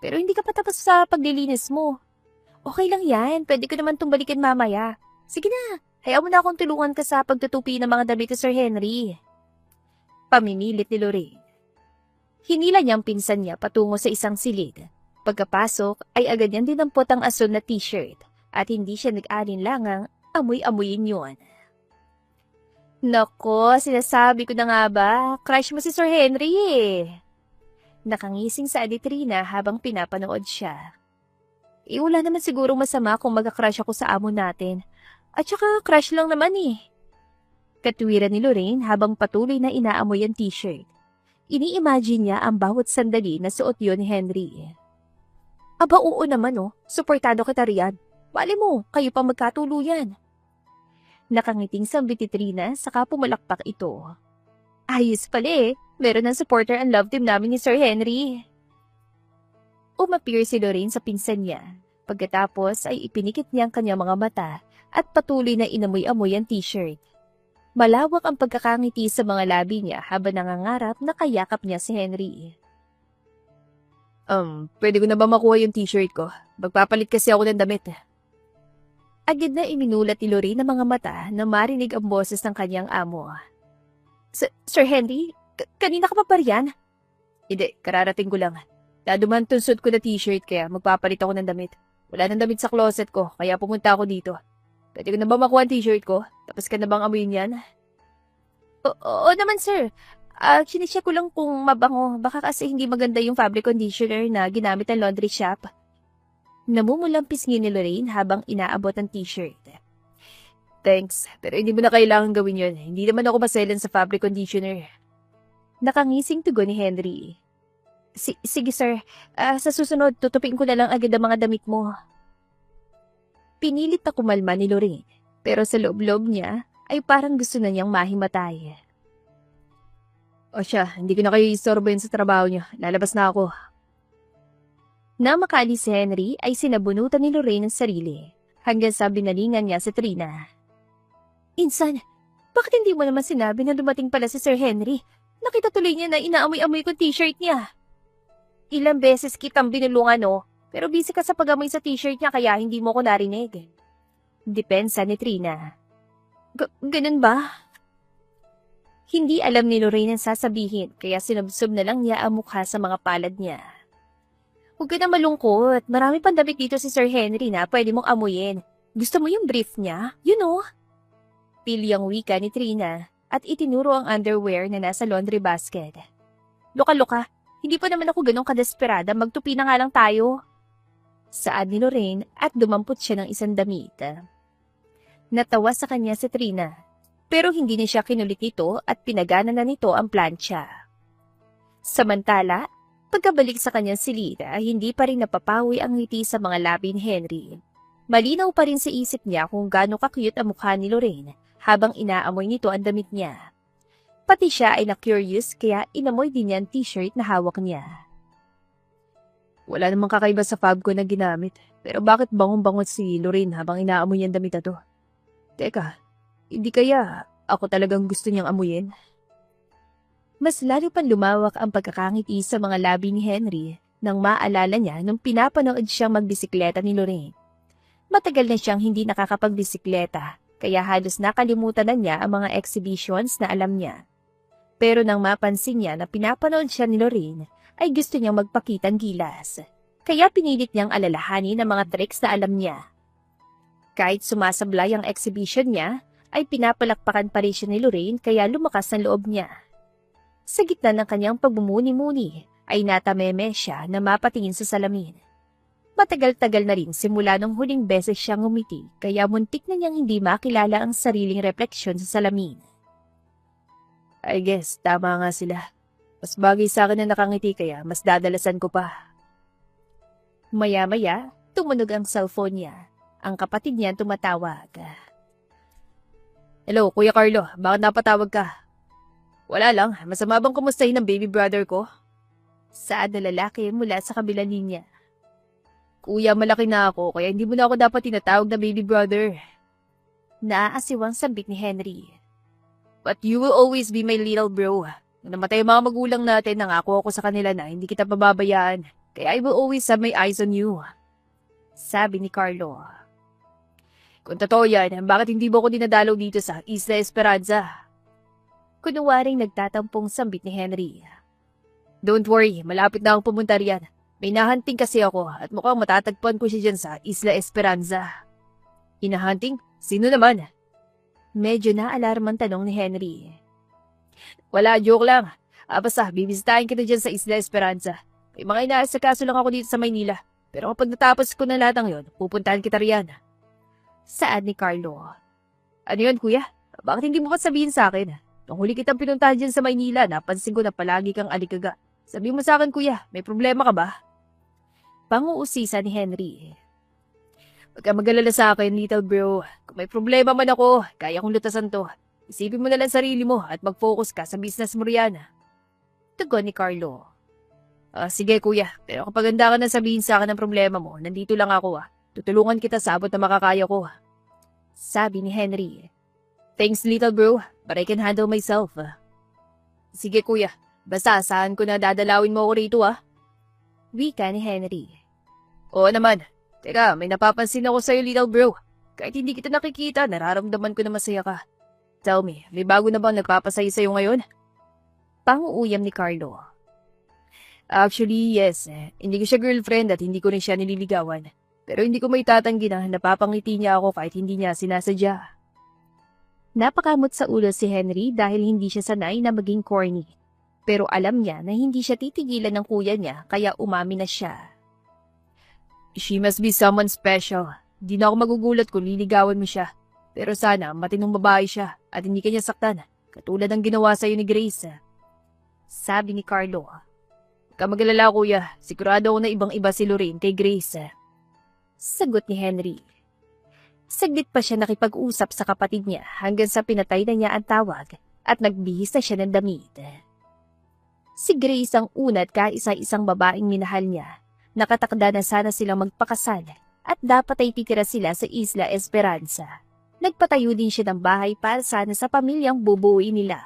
Pero hindi ka pa tapos sa paglilinis mo. Okay lang yan. Pwede ko naman itong balikin mamaya. Sige na. Hayaan mo na akong tulungan ka sa pagtutupi ng mga damit ni Sir Henry. Pamimilit ni Lorraine. Hinila niyang pinsan niya patungo sa isang silid. Pagkapasok ay agad niyang dinampot ang asul na t-shirt at hindi siya nag-alinlangang amoy-amoyin yun. Nako, sinasabi ko na nga ba, crush mo si Sir Henry eh. Nakangising sa Trina habang pinapanood siya. Wala naman sigurong masama kung magka-crush ako sa amo natin. At saka crush lang naman eh. Katwiran ni Lorraine habang patuloy na inaamoy ang t-shirt. Ini-imagine niya ang bawat sandali na suot yun ni Henry. Aba oo naman oh, suportado kita riyan. Bali mo, kayo pa magkatuluyan. Nakangiting sambit ni Trina saka pumalakpak ito. Ayos pala eh, meron ng supporter ang love team namin ni Sir Henry. Umapir si Lorraine sa pinsan niya. Pagkatapos ay ipinikit niya ang kanyang mga mata at patuloy na inamoy-amoy ang t-shirt. Malawak ang pagkakangiti sa mga labi niya habang nangangarap na kayakap niya si Henry. Pwede ko na ba makuha yung t-shirt ko? Magpapalit kasi ako ng damit. Agad na iminulat ni Lorraine ang mga mata na marinig ang boses ng kanyang amo. Sir Henry, kanina ka pa ba riyan? Hindi, kararating ko lang. Daduman tong suit ko na t-shirt kaya magpapalit ako ng damit. Wala nang damit sa closet ko kaya pumunta ako dito. Pwede ko na ba makuha ang t-shirt ko? Tapos ka na bang amuyin yan? Oo naman sir. Sinecheck ko lang kung mabango. Baka kasi hindi maganda yung fabric conditioner na ginamit ng laundry shop. Namumulang pisngi ni Lorraine habang inaabot ang t-shirt. Thanks, pero hindi mo na kailangan gawin yun. Hindi naman ako maselan sa fabric conditioner. Nakangising tugon ni Henry. Sige sir, sa susunod tutupin ko na lang agad ang mga damit mo. Pinilit na kumalma ni Lorraine, pero sa loob-loob niya ay parang gusto na niyang mahimatay. O siya, hindi ko na kayo istorbohin sa trabaho niyo. Lalabas na ako. Nang makaalis si Henry ay sinabunutan ni Lorraine ang sarili hanggang sa binalingan niya si Trina. Insan, bakit hindi mo naman sinabi na dumating pala si Sir Henry? Nakita tuloy niya na inaamoy-amoy ko t-shirt niya. Ilang beses kitang binulungan no, pero busy ka sa pag-amoy sa t-shirt niya kaya hindi mo ko narinig. Depensa ni Trina. Ganun ba? Hindi alam ni Lorraine ang sasabihin kaya sinubsob na lang niya ang mukha sa mga palad niya. Huwag ka na malungkot. Marami pang damit dito si Sir Henry na pwede mong amuyin. Gusto mo yung brief niya? You know? Pilyang wika ni Trina at itinuro ang underwear na nasa laundry basket. Luka-luka, hindi pa naman ako ganong kadesperada. Magtupi na nga lang tayo. Saad ni Lorraine at dumampot siya ng isang damit. Natawa sa kanya si Trina, pero hindi na siya kinulit nito at pinagana na nito ang plancha. Samantala, pagkabalik sa kanyang silida, hindi pa rin napapawi ang ngiti sa mga labi ni Henry. Malinaw pa rin sa isip niya kung gaano ka-cute ang mukha ni Lorraine habang inaamoy nito ang damit niya. Pati siya ay na-curious kaya inamoy din niya ang t-shirt na hawak niya. Wala namang kakaiba sa fab ko na ginamit, pero bakit bangong-bangot si Lorraine habang inaamoy niya ang damit na to? Teka, hindi kaya ako talagang gusto niyang amuyin? Mas lalo pang lumawak ang pagkakangiti sa mga labi ni Henry nang maalala niya nung pinapanood siyang magbisikleta ni Lorraine. Matagal na siyang hindi nakakapagbisikleta, kaya halos nakalimutan na niya ang mga exhibitions na alam niya. Pero nang mapansin niya na pinapanood siya ni Lorraine, ay gusto niyang magpakitang gilas. Kaya pinilit niyang alalahanin ang mga tricks na alam niya. Kahit sumasablay ang exhibition niya, ay pinapalakpakan pa rin siya ni Lorraine kaya lumakas ang loob niya. Sa gitna ng kanyang pagmumuni-muni, ay natameme siya na mapatingin sa salamin. Matagal-tagal na rin simula nung huling beses siyang umiti kaya muntik na niyang hindi makilala ang sariling refleksyon sa salamin. I guess, tama nga sila. Mas bagay sa akin na nakangiti kaya mas dadalasan ko pa. Maya-maya, tumunog ang cellphone niya. Ang kapatid niya tumatawag. Hello, Kuya Carlo. Bakit napatawag ka? Wala lang. Masama bang kumustahin ng baby brother ko? Saad na lalaki mula sa kabilang linya. Kuya, malaki na ako kaya hindi mo na ako dapat tinatawag na baby brother. Naaasiwang sambit ni Henry. But you will always be my little bro. Nung namatay ang mga magulang natin, nangako ako sa kanila na hindi kita pababayaan. Kaya I will always have my eyes on you. Sabi ni Carlo. Kung totoo yan, bakit hindi mo ako dinadalaw dito sa Isla Esperanza? Kunwaring nagtatampong sambit ni Henry. Don't worry, malapit na akong pumunta riyan. May nahunting kasi ako at mukhang matatagpuan ko siya dyan sa Isla Esperanza. Hinahunting? Sino naman? Medyo na-alarmang tanong ni Henry. Wala, joke lang. Basta, bibisitahin kita dyan sa Isla Esperanza. May mga inaasakaso lang ako dito sa Maynila. Pero kapag natapos ko na lahat ng yon, pupuntahan kita riyan. Saad ni Carlo. Ano yun, kuya? Bakit hindi mo pa sabihin sa akin? Nung huli kitang pinuntahan dyan sa Maynila, napansin ko na palagi kang alikaga. Sabi mo sa akin, kuya, may problema ka ba? Panguusisa ni Henry. Huwag ka mag-alala sa akin, little bro. Kung may problema man ako, kaya kong lutasan to. Isipin mo na lang sarili mo at mag-focus ka sa business mo riyan. Tugon ni Carlo. Sige kuya, pero kapag handa ka na sabihin sa akin ang problema mo, nandito lang ako. Tutulungan kita sa abot na makakaya ko. Sabi ni Henry. Thanks little bro, but I can handle myself. Sige kuya, basta saan ko na dadalawin mo ako rito Wika ni Henry. Oo naman. Teka, may napapansin ako sa'yo little bro. Kahit hindi kita nakikita, nararamdaman ko na masaya ka. Tell me, may bago na bang nagpapasaya sa'yo ngayon? Panguuyam ni Carlo. Actually, yes. Hindi ko siya girlfriend at hindi ko rin siya nililigawan. Pero hindi ko may tatanggi na napapangiti niya ako kahit hindi niya sinasadya. Napakamot sa ulo si Henry dahil hindi siya sanay na maging corny. Pero alam niya na hindi siya titigilan ng kuya niya kaya umami na siya. She must be someone special. Di na ako magugulat kung liligawan mo siya. Pero sana matinong babae siya at hindi kanya saktan. Katulad ng ginawa sa'yo ni Grace. Sabi ni Carlo. Huwag ka magalala kuya. Sigurado ako na ibang-iba si Lorraine kay Grace. Sagot ni Henry. Saglit pa siya nakipag-usap sa kapatid niya hanggang sa pinatay na niya ang tawag at nagbihis na siya ng damit. Si Grace ang una at kaisa-isang babaeng minahal niya. Nakatakda na sana silang magpakasal at dapat ay titira sila sa Isla Esperanza. Nagpatayo din siya ng bahay para sana sa pamilyang bubuuin nila.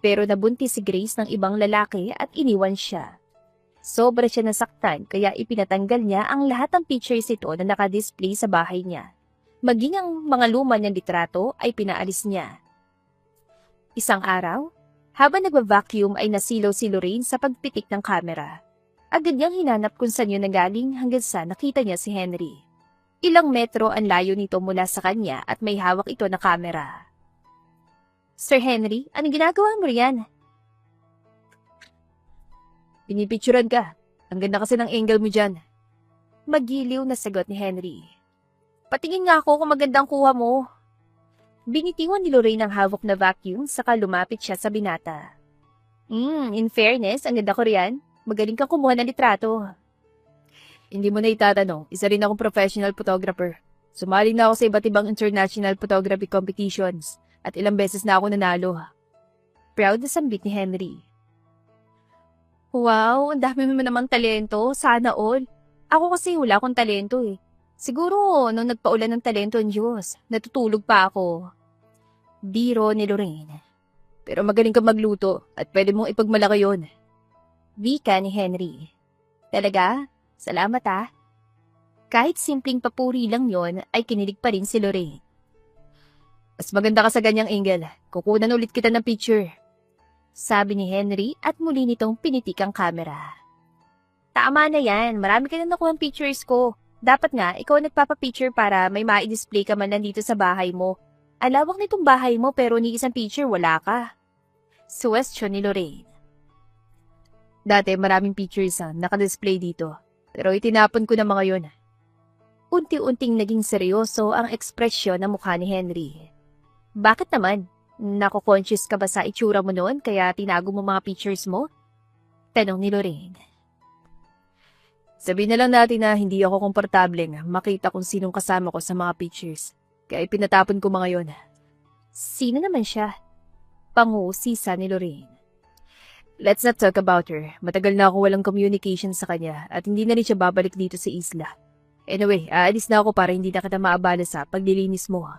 Pero nabuntis si Grace ng ibang lalaki at iniwan siya. Sobra siya nasaktan kaya ipinatanggal niya ang lahat ng pictures ito na nakadisplay sa bahay niya. Maging ang mga luma niyang litrato ay pinaalis niya. Isang araw, habang nagva-vacuum ay nasilaw si Lorraine sa pagpitik ng kamera. Agad niyang hinanap kung saan yun nagaling hanggang sa nakita niya si Henry. Ilang metro ang layo nito mula sa kanya at may hawak ito na kamera. Sir Henry, anong ginagawa mo riyan? Pinipicturan ka. Ang ganda kasi ng angle mo dyan. Magiliw na sagot ni Henry. Patingin nga ako kung magandang kuha mo. Binitiwan ni Lorraine ang hawak na vacuum saka lumapit siya sa binata. In fairness, ang ganda ko riyan. Magaling kang kumuha ng litrato. Hindi mo na itatanong, isa rin akong professional photographer. Sumali na ako sa iba't ibang international photography competitions at ilang beses na ako nanalo. Proud na sambit ni Henry. Wow, ang dami mo namang talento. Sana all. Ako kasi wala akong talento Siguro, nung nagpaulan ng talento ang Diyos, natutulog pa ako. Biro ni Lorraine. Pero magaling kang magluto at pwede mong ipagmalaki yun. Wika ni Henry. Talaga? Salamat Kahit simpleng papuri lang yon ay kinilig pa rin si Lorraine. Mas maganda ka sa ganyang angle. Kukunan ulit kita ng picture. Sabi ni Henry at muli nitong pinitik ang kamera. Tama na yan. Marami ka na nakuha ang pictures ko. Dapat nga, ikaw ang nagpapapicture para may ma-display ka man nandito sa bahay mo. Alawak nitong bahay mo pero ni isang picture wala ka. Suwestyon ni Lorraine. Dati maraming pictures naka-display dito. Pero itinapon ko na mga yun. Unti-unting naging seryoso ang ekspresyon ng mukha ni Henry. Bakit naman? Nako-conscious ka ba sa itsura mo noon kaya tinago mo mga pictures mo? Tanong ni Lorraine. Sabihin na lang natin na hindi ako komportableng makita kung sinong kasama ko sa mga pictures. Kaya pinatapon ko mga yon. Sino naman siya? Pangusisa ni Lorraine. Let's not talk about her. Matagal na ako walang communication sa kanya at hindi na rin siya babalik dito sa isla. Anyway, aalis na ako para hindi na kita maabala sa paglilinis mo.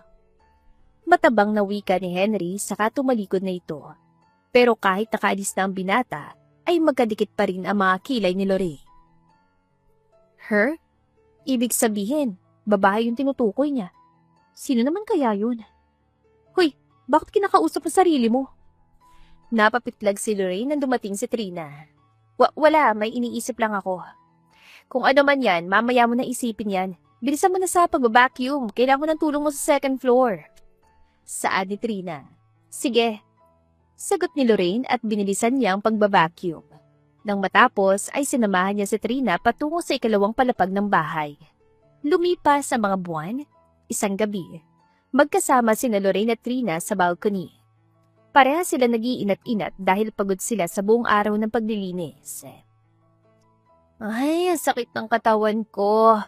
Matabang na wika ni Henry saka tumalikod na ito. Pero kahit nakaalis na ang binata, ay magkadikit pa rin ang mga kilay ni Lorraine. Her? Ibig sabihin, babae yung tinutukoy niya. Sino naman kaya yun? Hoy, bakit kinakausap ang sarili mo? Napapitlag si Lorraine nang dumating si Trina. Wala, may iniisip lang ako. Kung ano man yan, mamaya mo na isipin yan. Bilisan mo na sa pag-vacuum. Kailangan ko ng tulong mo sa second floor. Saad ni Trina. Sige. Sagot ni Lorraine at binilisan niya ang pag-vacuum. Nang matapos ay sinamahan niya si Trina patungo sa ikalawang palapag ng bahay. Lumipas ang mga buwan, isang gabi. Magkasama sina Lorraine at Trina sa balcony. Pareha sila nag-iinat-inat dahil pagod sila sa buong araw ng paglilinis. Ay, ang sakit ng katawan ko.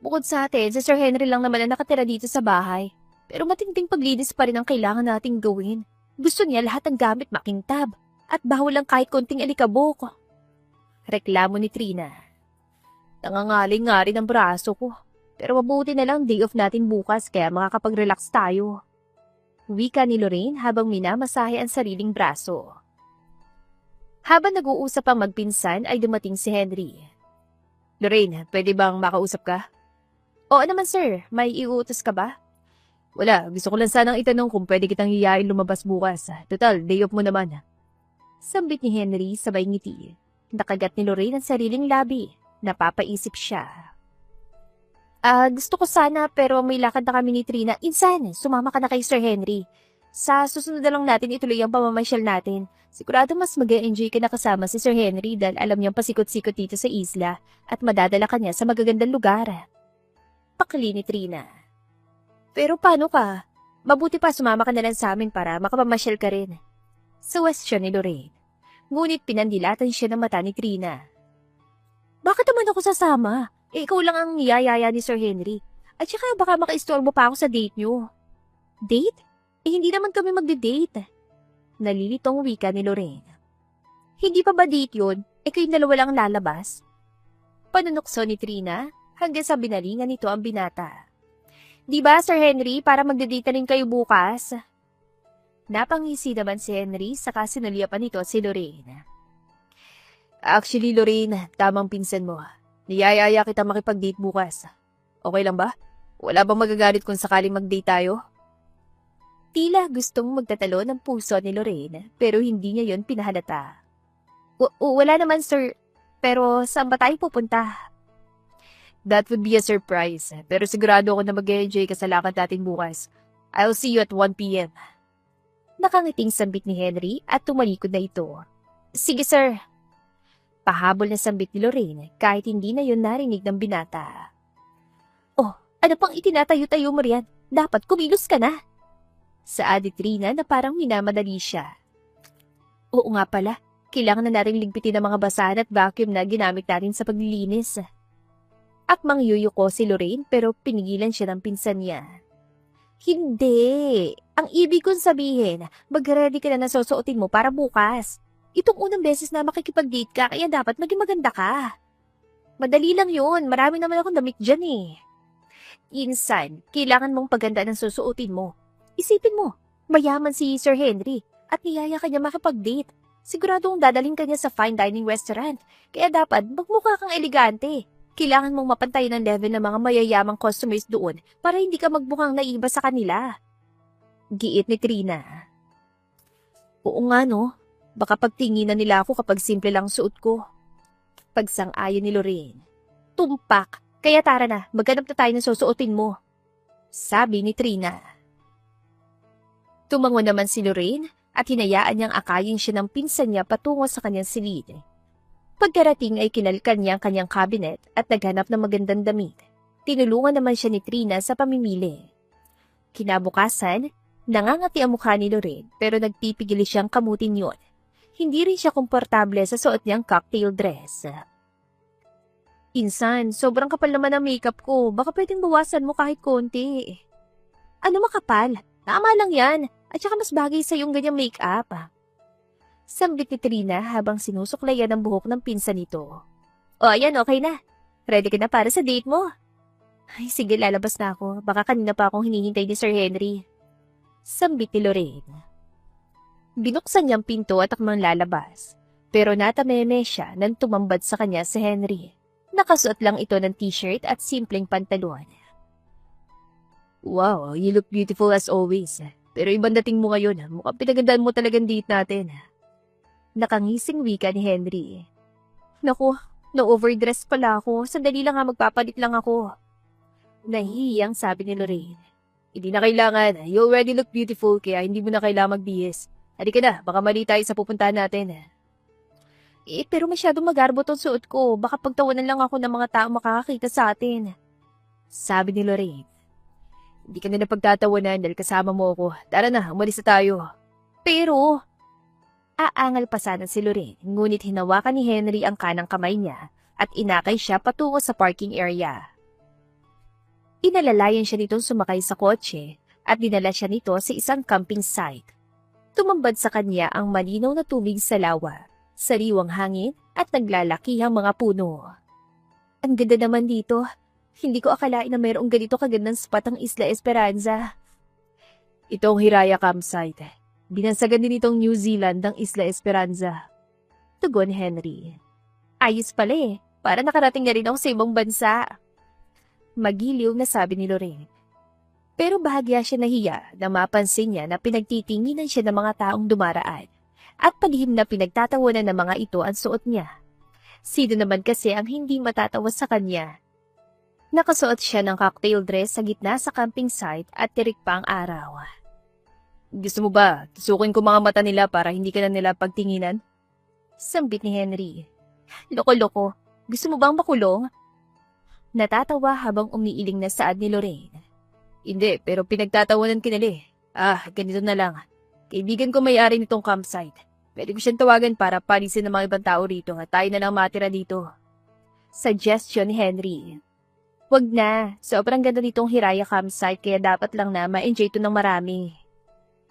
Bukod sa atin, si Sir Henry lang naman ang nakatira dito sa bahay. Pero matinding paglinis pa rin ang kailangan nating gawin. Gusto niya lahat ng gamit makintab at bawal lang kahit konting alikabok. Reklamo ni Trina. Nangangaling nga rin ang braso ko. Pero mabuti na lang day off natin bukas kaya makakapag-relax tayo. Wika ni Lorraine habang minamasahe ang sariling braso. Habang nag-uusap ang magpinsan ay dumating si Henry. Lorraine, pwede bang makausap ka? Oo naman sir, may iuutos ka ba? Wala, gusto ko lang sanang itanong kung pwede kitang hiyain lumabas bukas. Total, day off mo naman. Sambit ni Henry sabay ngiti. Nakagat ni Lorraine ang sariling labi. Napapaisip siya. Gusto ko sana pero may lakad na kami ni Trina. Insan, sumama ka na kay Sir Henry. Sa susunod na lang natin ituloy ang pamamasyal natin. Sigurado mas mag-e-enjoy ka na kasama si Sir Henry dahil alam niyang pasikot-sikot dito sa isla at madadala ka niya sa magagandang lugar. Pakali ni Trina. Pero paano ka? Mabuti pa sumama ka na lang sa amin para makapamasyal ka rin. Suwestyon ni Lorraine. Ngunit pinandilatan siya ng mata ni Trina. Bakit naman ako sasama? Ikaw lang ang niyayaya ni Sir Henry. At saka baka makaistorbo pa ako sa date niyo. Date? Hindi naman kami magde-date. Nalilitong wika ni Lorraine. Hindi pa ba date yun? Kayong dalawa lang lalabas? Panunukso ni Trina hanggang sa binalingan nito ang binata. Di ba, Sir Henry, para magde-date rin kayo bukas? Napangisi naman si Henry saka sinuliapan nito si Lorraine. Actually, Lorraine, tamang pinsan mo. Niyayaya kita makipag-date bukas. Okay lang ba? Wala bang magagalit kung sakaling mag-date tayo? Tila gustong magtatalo ng puso ni Lorraine pero hindi niya yon pinahalata. Wala naman sir, pero saan ba tayo pupunta? That would be a surprise, pero sigurado ako na mag-enjoy ka sa lakad natin bukas. I'll see you at 1 p.m. Nakangiting sambit ni Henry at tumalikod na ito. Sige sir. Pahabol na sambit ni Lorraine kahit hindi na yon narinig ng binata. Oh, ano pang itinatayo-tayo mo riyan? Dapat kumilos ka na. Saad ni Trina na parang minamadali siya. Oo nga pala, kailangan na nating ligpitin ang mga basahan at vacuum na ginamit natin sa paglilinis. Akmang yuyuko si Lorraine pero pinigilan siya ng pinsan niya. Hindi! Ang ibig kong sabihin, mag-ready ka na ng susuotin mo para bukas. Itong unang beses na makikipag-date ka kaya dapat maging maganda ka. Madali lang yun, marami naman akong damit dyan eh. Insan, kailangan mong paganda ng susuotin mo. Isipin mo, mayaman si Sir Henry at niyaya ka niya makipag-date. Siguradong dadaling ka niya sa fine dining restaurant, kaya dapat magmukha kang elegante. Kailangan mong mapantay ng level ng mga mayayamang customers doon para hindi ka magmukhang naiba sa kanila. Giit ni Trina. Oo nga no, baka pagtinginan nila ako kapag simple lang suot ko. Pagsang-ayon ni Lorraine. Tumpak, Kaya tara na, maghanap na tayo ng susuotin mo. Sabi ni Trina. Tumango naman si Lorraine at hinayaan niyang akayin siya ng pinsan niya patungo sa kanyang silid. Pagkarating ay kinalkan niya ang kanyang cabinet at naghanap ng magandang damit. Tinulungan naman siya ni Trina sa pamimili. Kinabukasan, nangangati ang mukha ni Lorraine pero nagpipigil siyang kamutin yon. Hindi rin siya komportable sa suot niyang cocktail dress. Insan, sobrang kapal naman ang makeup ko. Baka pwedeng bawasan mo kahit konti. Ano makapal? Tama lang yan. At saka mas bagay sa yung ganyang makeup. Sambit ni Trina habang sinusuklayan ang buhok ng pinsan nito. O ayan, okay na. Ready ka na para sa date mo? Ay sige, lalabas na ako. Baka kanina pa akong hinihintay ni Sir Henry. Sambit ni Lorraine. Binuksan niyang pinto at akmang lalabas. Pero natameme siya nang tumambad sa kanya si Henry. Nakasuot lang ito ng t-shirt at simpleng pantalon. Wow, you look beautiful as always. Pero ibang dating mo ngayon. Mukhang pinagandaan mo talagang date natin. Nakangising wika ni Henry. Naku, na-overdress pala ako. Sandali lang ha, magpapalit lang ako. Nahihiyang sabi ni Lorraine. Hindi na kailangan. You already look beautiful kaya hindi mo na kailangan magbihis. Halika na, baka mali tayo sa pupuntahan natin. Pero masyadong magarbo tong suot ko. Baka pagtawanan lang ako ng mga tao makakakita sa atin. Sabi ni Lorraine. Hindi ka na napagtatawanan dahil kasama mo ako. Tara na, umalis na tayo. Pero, aangal pa sana si Lorraine, ngunit hinawakan ni Henry ang kanang kamay niya at inakay siya patungo sa parking area. Inalalayan siya nitong sumakay sa kotse at dinala siya nito sa isang camping site. Tumambad sa kanya ang malinaw na tubig sa lawa, sariwang hangin at naglalakihang mga puno. Ang ganda naman dito. Hindi ko akalain na mayroong ganito kagandang spot ang Isla Esperanza. Ito ang Hiraya Campsite. Binansagan din itong New Zealand ang Isla Esperanza. Tugon Henry. Ayos pala eh. Para nakarating na rin ako sa ibang bansa. Magiliw na sabi ni Lorraine. Pero bahagya siya nahiya na mapansin niya na pinagtitinginan siya ng mga taong dumaraan at palihim na pinagtatawanan ng mga ito ang suot niya. Sino naman kasi ang hindi matatawa sa kanya? Nakasuot siya ng cocktail dress sa gitna sa camping site at tirik pa ang araw. Gusto mo ba? Tusukin ko mga mata nila para hindi ka na nila pagtinginan? Sambit ni Henry. Loko-loko. Gusto mo bang makulong? Natatawa habang umiiling na saad ni Lorraine. Hindi, pero pinagtatawanan ka nila eh. Ganito na lang. Kaibigan ko may-ari nitong campsite. Pwede ko siyang tawagan para palisin ng mga ibang tao rito at tayo na lang matira dito. Suggestion ni Henry. Wag na. Sobrang ganda nitong Hiraya Campsite kaya dapat lang na ma-enjoy ito ng marami.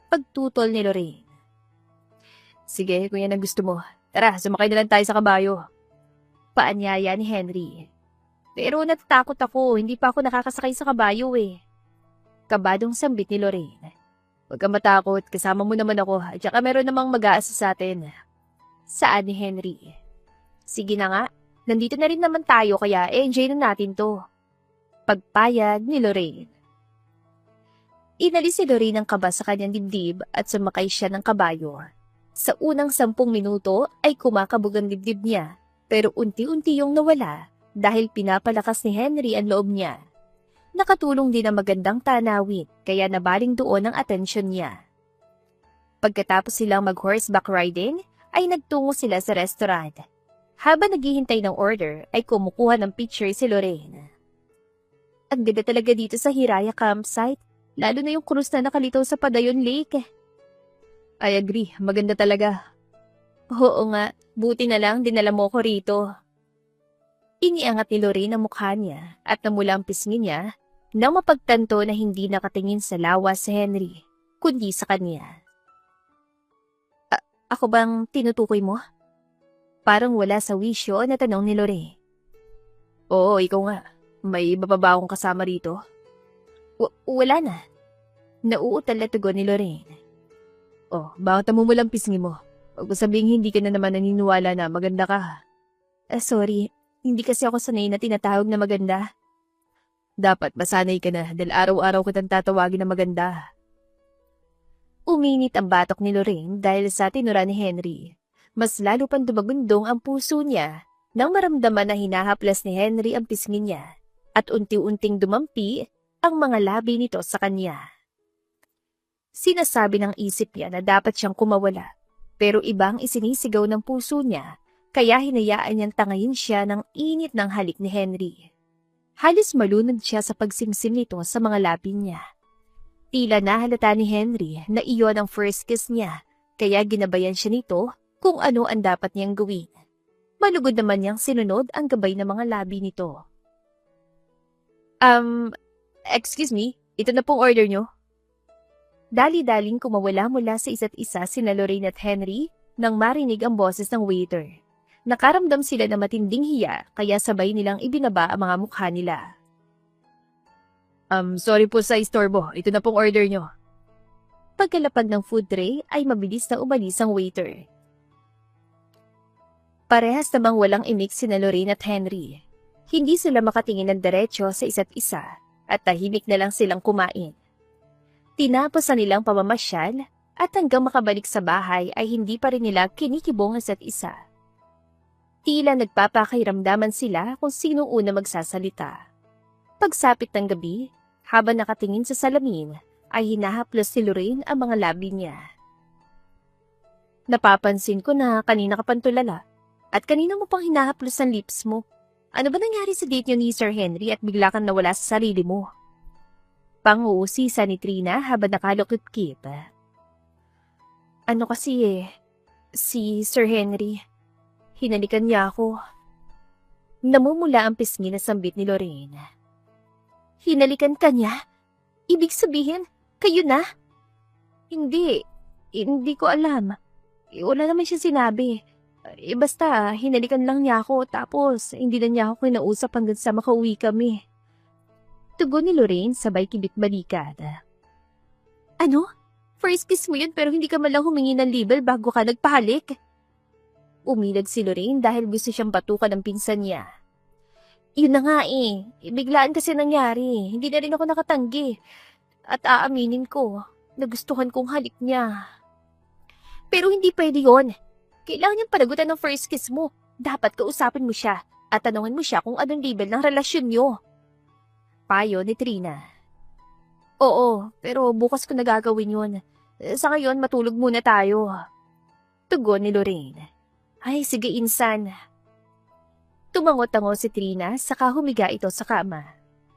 Pagtutol ni Lorraine. Sige, kung yan ang gusto mo. Tara, sumakay na lang tayo sa kabayo. Paanyaya ni Henry. Pero natatakot ako. Hindi pa ako nakakasakay sa kabayo eh. Kabadong sambit ni Lorraine. Huwag kang matakot. Kasama mo naman ako. At saka meron namang mag-aasa sa atin. Saan ni Henry? Sige na nga. Nandito na rin naman tayo kaya enjoy na natin to. Pagpayag ni Lorraine. Inalis si Lorraine ang kaba sa kanyang dibdib at sumakay siya ng kabayo. Sa unang 10 minuto ay kumakabog ang dibdib niya pero unti-unti yung nawala dahil pinapalakas ni Henry ang loob niya. Nakatulong din ang magandang tanawin kaya nabaling doon ang atensyon niya. Pagkatapos silang mag-horseback riding ay nagtungo sila sa restaurant. Habang naghihintay ng order ay kumukuha ng picture si Lorraine. Ang ganda talaga dito sa Hiraya Campsite, lalo na yung krus na nakalitaw sa Padayon Lake. I agree, maganda talaga. Oo nga, buti na lang dinala mo ko rito. Iniangat ni Lorraine ang mukha niya at namula ang pisngi niya nang mapagtanto na hindi nakatingin sa lawa si Henry, kundi sa kanya. Ako bang tinutukoy mo? Parang wala sa wisyo na tanong ni Lorraine. Oo, ikaw nga. May iba pa ba akong kasama rito? Wala na. Nauutal na tugon ni Lorraine. Bakit namumulang pisngi mo? Huwag mo sabihing hindi ka na naman naniniwala na maganda ka. Sorry, hindi kasi ako sanay na tinatawag na maganda. Dapat masanay ka na dahil araw-araw kitang tatawagin na maganda. Uminit ang batok ni Lorraine dahil sa tinura ni Henry. Mas lalo pang dumagundong ang puso niya nang maramdaman na hinahaplas ni Henry ang pisngi niya. at unti-unting dumampi ang mga labi nito sa kanya. Sinasabi ng isip niya na dapat siyang kumawala, pero ibang isinisigaw ng puso niya, kaya hinayaan niyang tangayin siya ng init ng halik ni Henry. Halos malunod siya sa pagsimsim nito sa mga labi niya. Tila nahalata ni Henry na iyon ang first kiss niya, kaya ginabayan siya nito kung ano ang dapat niyang gawin. Malugod naman niyang sinunod ang gabay ng mga labi nito. Excuse me, ito na pong order niyo. Dali-daling kumawala mula sa isa't isa sina Lorraine at Henry nang marinig ang boses ng waiter. Nakaramdam sila na matinding hiya kaya sabay nilang ibinaba ang mga mukha nila. Sorry po sa istorbo. Ito na pong order nyo. Pagkalapag ng food tray ay mabilis na umalis ang waiter. Parehas namang walang imik sina Lorraine at Henry. Hindi sila makatingin ng diretsyo sa isa't isa at tahimik na lang silang kumain. Tinapos na nilang pamamasyal at hanggang makabalik sa bahay ay hindi pa rin nila kinikibong ang isa't isa. Tila nagpapakiramdaman sila kung sino una magsasalita. Pagsapit ng gabi, habang nakatingin sa salamin, ay hinahaplos ni Lorraine ang mga labi niya. Napapansin ko na kanina ka pantulala at kanina mo pang hinahaplos ang lips mo. Ano ba nangyari sa date niyo ni Sir Henry at bigla kang nawala sa sarili mo? Pang-uusisa ni Trina habang nakalukip-kip. Ano kasi si Sir Henry, hinalikan niya ako. Namumula ang pisngi na sambit ni Lorraine. Hinalikan ka niya? Ibig sabihin, kayo na? Hindi ko alam. Wala naman siya sinabi. Basta, hinalikan lang niya ako tapos hindi na niya ako kinausap hanggang sa makauwi kami. Tugon ni Lorraine sabay kibit-balikat. Ano? First kiss mo yun pero hindi ka malang humingi ng libel bago ka nagpahalik? Umilag si Lorraine dahil gusto siyang batukan ng pinsan niya. Yun na nga biglaan kasi nangyari. Hindi na rin ako nakatanggi. At aaminin ko, nagustuhan kong halik niya. Pero hindi pwede yun. Kailangan niyang panagutan ng first kiss mo. Dapat kausapin mo siya at tanungin mo siya kung anong label ng relasyon niyo. Payo ni Trina. Oo, pero bukas ko nagagawin yun. Sa ngayon, matulog muna tayo. Tugon ni Lorraine. Ay, sige insan. Tumango-tango si Trina saka humiga ito sa kama.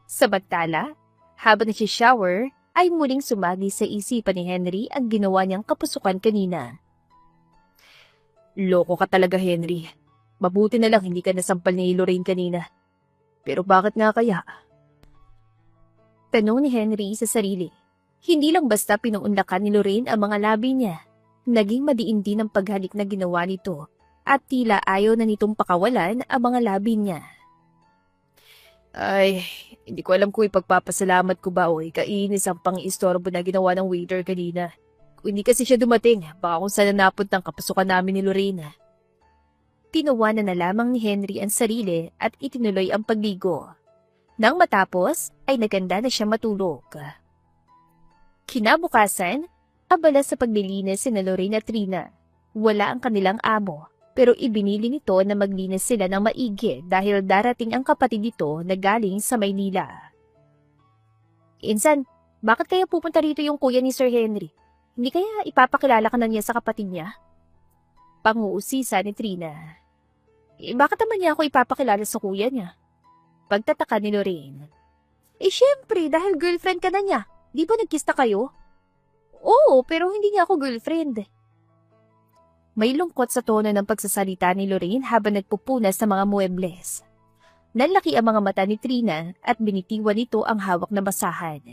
Samantala, habang nasi-shower, ay muling sumagi sa isipan ni Henry ang ginawa niyang kapusukan kanina. Loko ka talaga, Henry. Mabuti na lang hindi ka nasampal ni Lorraine kanina. Pero bakit nga kaya? Tanong ni Henry sa sarili. Hindi lang basta pinuunlakan ni Lorraine ang mga labi niya. Naging madiin din ang paghalik na ginawa nito at tila ayaw na nitong pakawalan ang mga labi niya. Ay, hindi ko alam kung ipagpapasalamat ko ba o ikainis ang pang-istorbo na ginawa ng waiter kanina. Kung hindi kasi siya dumating, baka kung saan napunta ang kapasukan namin ni Lorraine. Tinawanan na lamang ni Henry ang sarili at itinuloy ang pagligo. Nang matapos, ay naganda na siya matulog. Kinabukasan, abala sa paglilinis sina Lorraine at Trina. Wala ang kanilang amo, pero ibinili nito na maglinis sila ng maigi dahil darating ang kapatid nito na galing sa Maynila. Insan, bakit kaya pupunta rito yung kuya ni Sir Henry? Hindi kaya ipapakilala ka na niya sa kapatid niya? Pang-uusisa ni Trina. Bakit naman niya ako ipapakilala sa kuya niya? Pagtataka ni Lorraine. Syempre, dahil girlfriend ka na niya. Di ba nagkista kayo? Oo, pero hindi niya ako girlfriend. May lungkot sa tono ng pagsasalita ni Lorraine habang nagpupunas sa mga muebles. Nanlaki ang mga mata ni Trina at binitiwan nito ang hawak na basahan.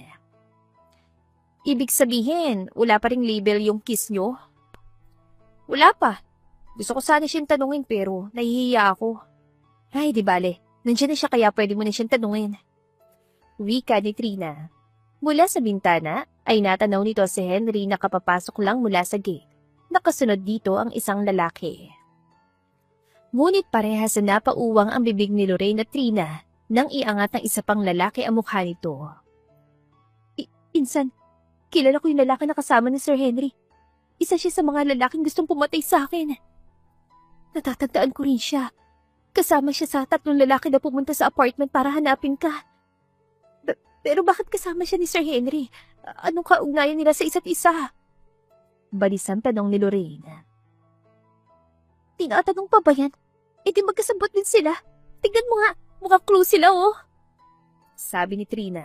Ibig sabihin, wala pa ring label yung kiss nyo? Wala pa. Gusto ko sana siyang tanungin pero nahihiya ako. Ay, di bale. Nandiyan na siya kaya pwede mo na siyang tanungin. Wika ni Trina. Mula sa bintana ay natanaw nito si Henry na kapapasok lang mula sa gate. Nakasunod dito ang isang lalaki. Ngunit parehas na napauwang ang bibig ni Lorraine at Trina nang iangat ng isa pang lalaki ang mukha nito. Insan, kilala ko yung lalaki na kasama ni Sir Henry. Isa siya sa mga lalaking gustong pumatay sa akin. Natatandaan ko rin siya. Kasama siya sa 3 lalaki na pumunta sa apartment para hanapin ka. Pero bakit kasama siya ni Sir Henry? Anong kaugnayan nila sa isa't isa? Balisang tanong ni Lorraine. Tinatanong pa ba yan? E di magkasabot din sila. Tignan mo nga, mukhang clue sila oh. Sabi ni Trina.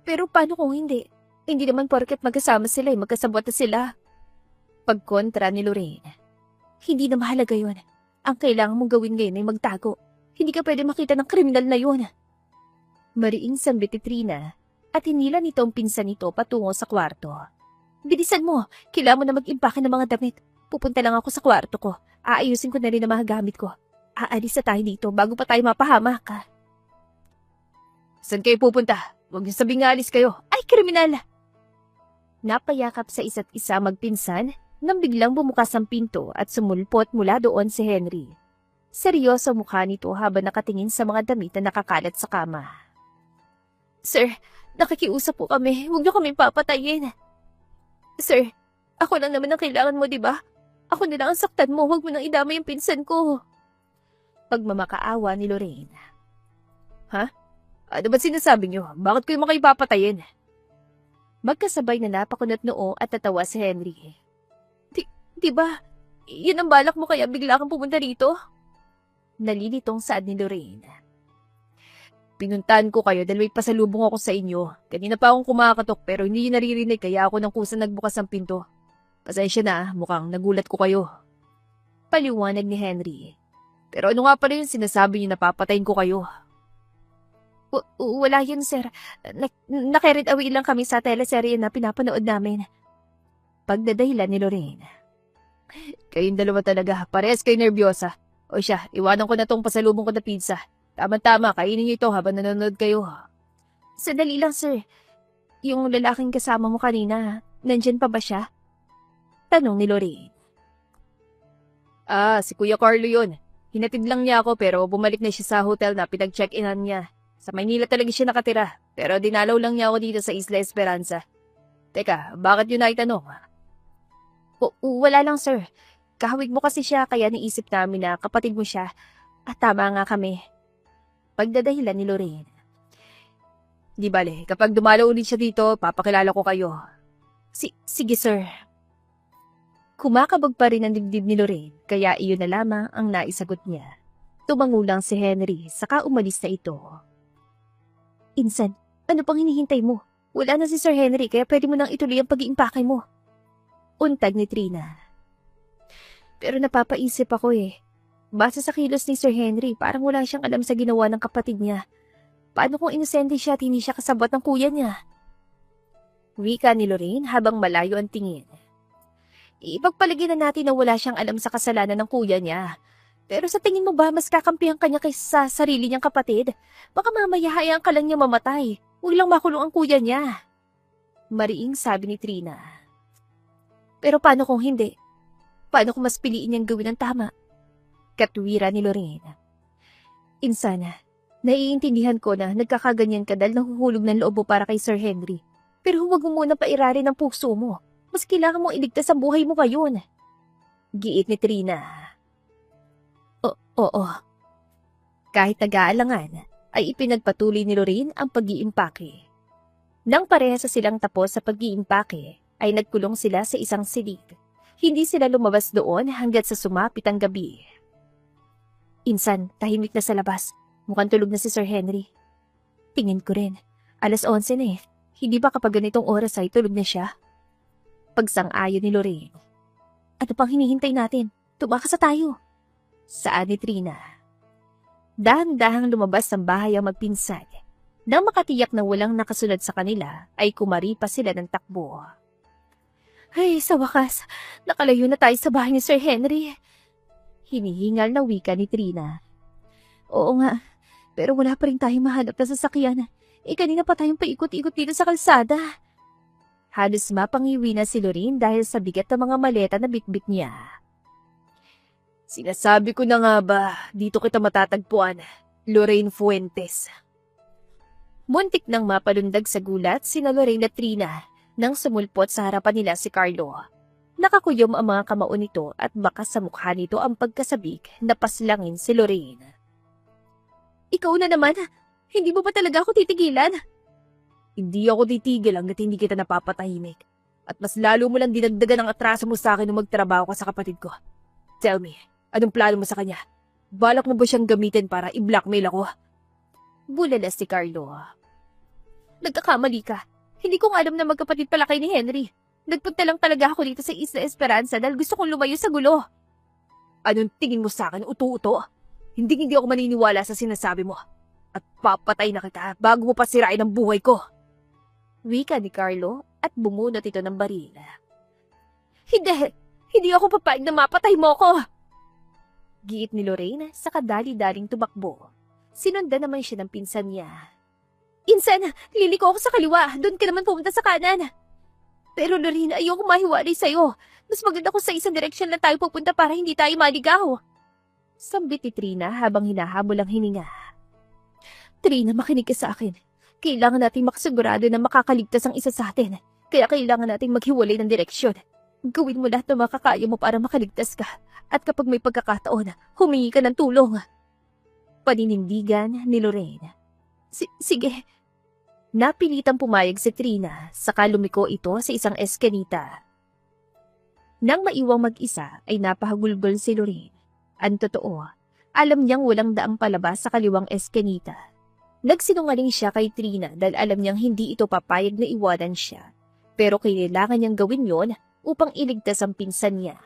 Pero paano kung hindi? Hindi naman porket magkasama sila magkasabot na sila. Pagkontra ni Lorraine. Hindi na mahalaga yun. Ang kailangan mong gawin ngayon ay magtago. Hindi ka pwede makita ng kriminal na yun. Mariing sambit ni Trina at hinila nito ang pinsan nito patungo sa kwarto. Bilisan mo, kailangan mo na mag-impake ng mga damit. Pupunta lang ako sa kwarto ko. Aayusin ko na rin ang mga gamit ko. Aalis na tayo dito bago pa tayo mapahamak. Saan kayo pupunta? Huwag niyo sabing alis kayo. Ay, kriminal! Napayakap sa isa't isa magpinsan nang biglang bumukas ang pinto at sumulpot mula doon si Henry. Seryoso mukha nito habang nakatingin sa mga damit na nakakalat sa kama. Sir, nakikiusap po kami. Huwag niyo kami papatayin. Sir, ako lang naman ang kailangan mo, di ba? Ako na lang ang saktan mo. Huwag mo nang idama yung pinsan ko. Pagmamakaawa ni Lorraine. Ha? Ano ba sinasabi niyo? Bakit ko yung makipapatayin? Magkasabay na napakunot noo at natawa si Henry. Di ba? Yun ang balak mo kaya bigla kang pumunta rito? Nalilitong saad ni Lorraine. Pinuntahan ko kayo dahil may pasalubong ako sa inyo. Kanina pa akong kumakatok pero hindi naririnig kaya ako nang kusa nagbukas ang pinto. Pasensya na, mukhang nagulat ko kayo. Paliwanag ni Henry. Pero ano nga pala yung sinasabi niyo na papatayin ko kayo? Wala yun, sir. Na-carried away lang kami sa teleserye na pinapanood namin. Pagdadahilan ni Lorraine. Kayong dalawa talaga, parehas kayo nervyosa. O siya, iwanan ko na tong pasalubong ko na pizza. Tama-tama, kainin niyo ito habang nanonood kayo. Sandali lang, sir. Yung lalaking kasama mo kanina, nandyan pa ba siya? Tanong ni Lorraine. Si Kuya Carlo yun. Hinatid lang niya ako pero bumalik na siya sa hotel na pinag-check-inan niya. Sa Maynila talaga siya nakatira, pero dinalaw lang niya ako dito sa Isla Esperanza. Teka, bakit yun naitanong? Wala lang, sir. Kahawig mo kasi siya kaya naisip namin na kapatid mo siya. At tama nga kami. Pagdadahilan ni Lorraine. Di bale, kapag dumalaw ulit siya dito, papakilala ko kayo. Sige, sir. Kumakabog pa rin ang dibdib ni Lorraine, kaya iyon na lamang ang naisagot niya. Tumangulang si Henry, saka umalis na ito. Insan, ano pang hinihintay mo? Wala na si Sir Henry, kaya pwede mo nang ituloy ang pag-iimpake mo. Untag ni Trina. Pero napapaisip ako Base sa kilos ni Sir Henry, parang wala siyang alam sa ginawa ng kapatid niya. Paano kung inosente siya at hindi siya kasabot ng kuya niya? Wika ni Lorraine habang malayo ang tingin. Ipagpalagay na natin na wala siyang alam sa kasalanan ng kuya niya. Pero sa tingin mo ba mas kakampihan kanya kaysa sa sarili niyang kapatid? Baka mamaya hayaan ka lang niya mamatay. Huwag lang makulong ang kuya niya. Mariing sabi ni Trina. Pero paano kung hindi? Paano kung mas piliin niyang gawin ang tama? Katwira ni Lorraine. Insan, naiintindihan ko na nagkakaganyan ka dahil nahuhulog ng loob mo para kay Sir Henry. Pero huwag mo muna pairari ng puso mo. Mas kailangan mong iligtas ang buhay mo ngayon. Giit ni Trina. Oo. Kahit nag-aalangan, ay ipinagpatuloy ni Lorraine ang pag-iimpake. Nang parehas silang tapos sa pag-iimpake, ay nagkulong sila sa isang silid. Hindi sila lumabas doon hanggat sa sumapit ang gabi. Insan, tahimik na sa labas. Mukhang tulog na si Sir Henry. Tingin ko rin. 11:00 na Hindi ba kapag ganitong oras ay tulog na siya? Pagsang-ayon ni Lorraine. Ano pang hinihintay natin? Tumakas na tayo. Saan ni Trina? Dahan-dahang lumabas ng bahay ang magpinsan. Nang makatiyak na walang nakasunod sa kanila, ay kumaripas sila ng takbo. Ay, sa wakas, nakalayo na tayo sa bahay ni Sir Henry. Hinihingal na wika ni Trina. Oo nga, pero wala pa rin tayong mahanap na sasakyan. Kanina pa tayong paikot-ikot dito sa kalsada. Halos mapangiwi na si Lorraine dahil sa bigat ng mga maleta na bitbit niya. Sinasabi ko na nga ba, dito kita matatagpuan, Lorraine Fuentes. Muntik nang mapalundag sa gulat sina Lorraine at Trina nang sumulpot sa harapan nila si Carlo. Nakakuyom ang mga kamao nito at baka sa mukha nito ang pagkasabik na paslangin si Lorraine. Ikaw na naman, hindi mo ba talaga ako titigilan? Hindi ako titigil hanggat hindi kita napapatahimik. At mas lalo mo lang dinagdagan ang atraso mo sa akin nung magtrabaho ka sa kapatid ko. Tell me, anong plano mo sa kanya? Balak mo ba siyang gamitin para i-blackmail ako? Bulala si Carlo. Nagkakamali ka. Hindi ko nga alam na magkapatid pala kayo ni Henry. Nagpunta lang talaga ako dito sa Isla Esperanza dahil gusto kong lumayo sa gulo. Anong tingin mo sa akin, uto-uto? Hindi ako maniniwala sa sinasabi mo. At papatay na kita bago mo pa sirain ang buhay ko. Wika ni Carlo at bumunot ito ng baril. Hindi ako papayag na mapatay mo ko. Giit ni Lorraine sa kadali-daling tumakbo. Sinundan naman siya ng pinsan niya. Insan, liliko ako sa kaliwa. Doon ka naman pumunta sa kanan. Pero Lorraine, ayoko mahiwalay sa'yo. Mas maganda kung sa isang direksyon lang tayo pupunta para hindi tayo maligaw. Sambit ni Trina habang hinahabol ang hininga. Trina, makinig ka sa akin. Kailangan nating makasigurado na makakaligtas ang isa sa atin. Kaya kailangan nating maghiwalay ng direksyon. Gawin mo lahat na makakaya mo para makaligtas ka. At kapag may pagkakataon, humingi ka ng tulong. Paninindigan ni Lorraine. Sige. Napilitang pumayag si Trina, saka lumiko ito sa isang eskanita. Nang maiwang mag-isa ay napahagulgol si Lorraine. Ang totoo, alam niyang walang daang palabas sa kaliwang eskanita. Nagsinungaling siya kay Trina dahil alam niyang hindi ito papayag na iwanan siya. Pero kailangan niyang gawin yon upang iligtas ang pinsan niya.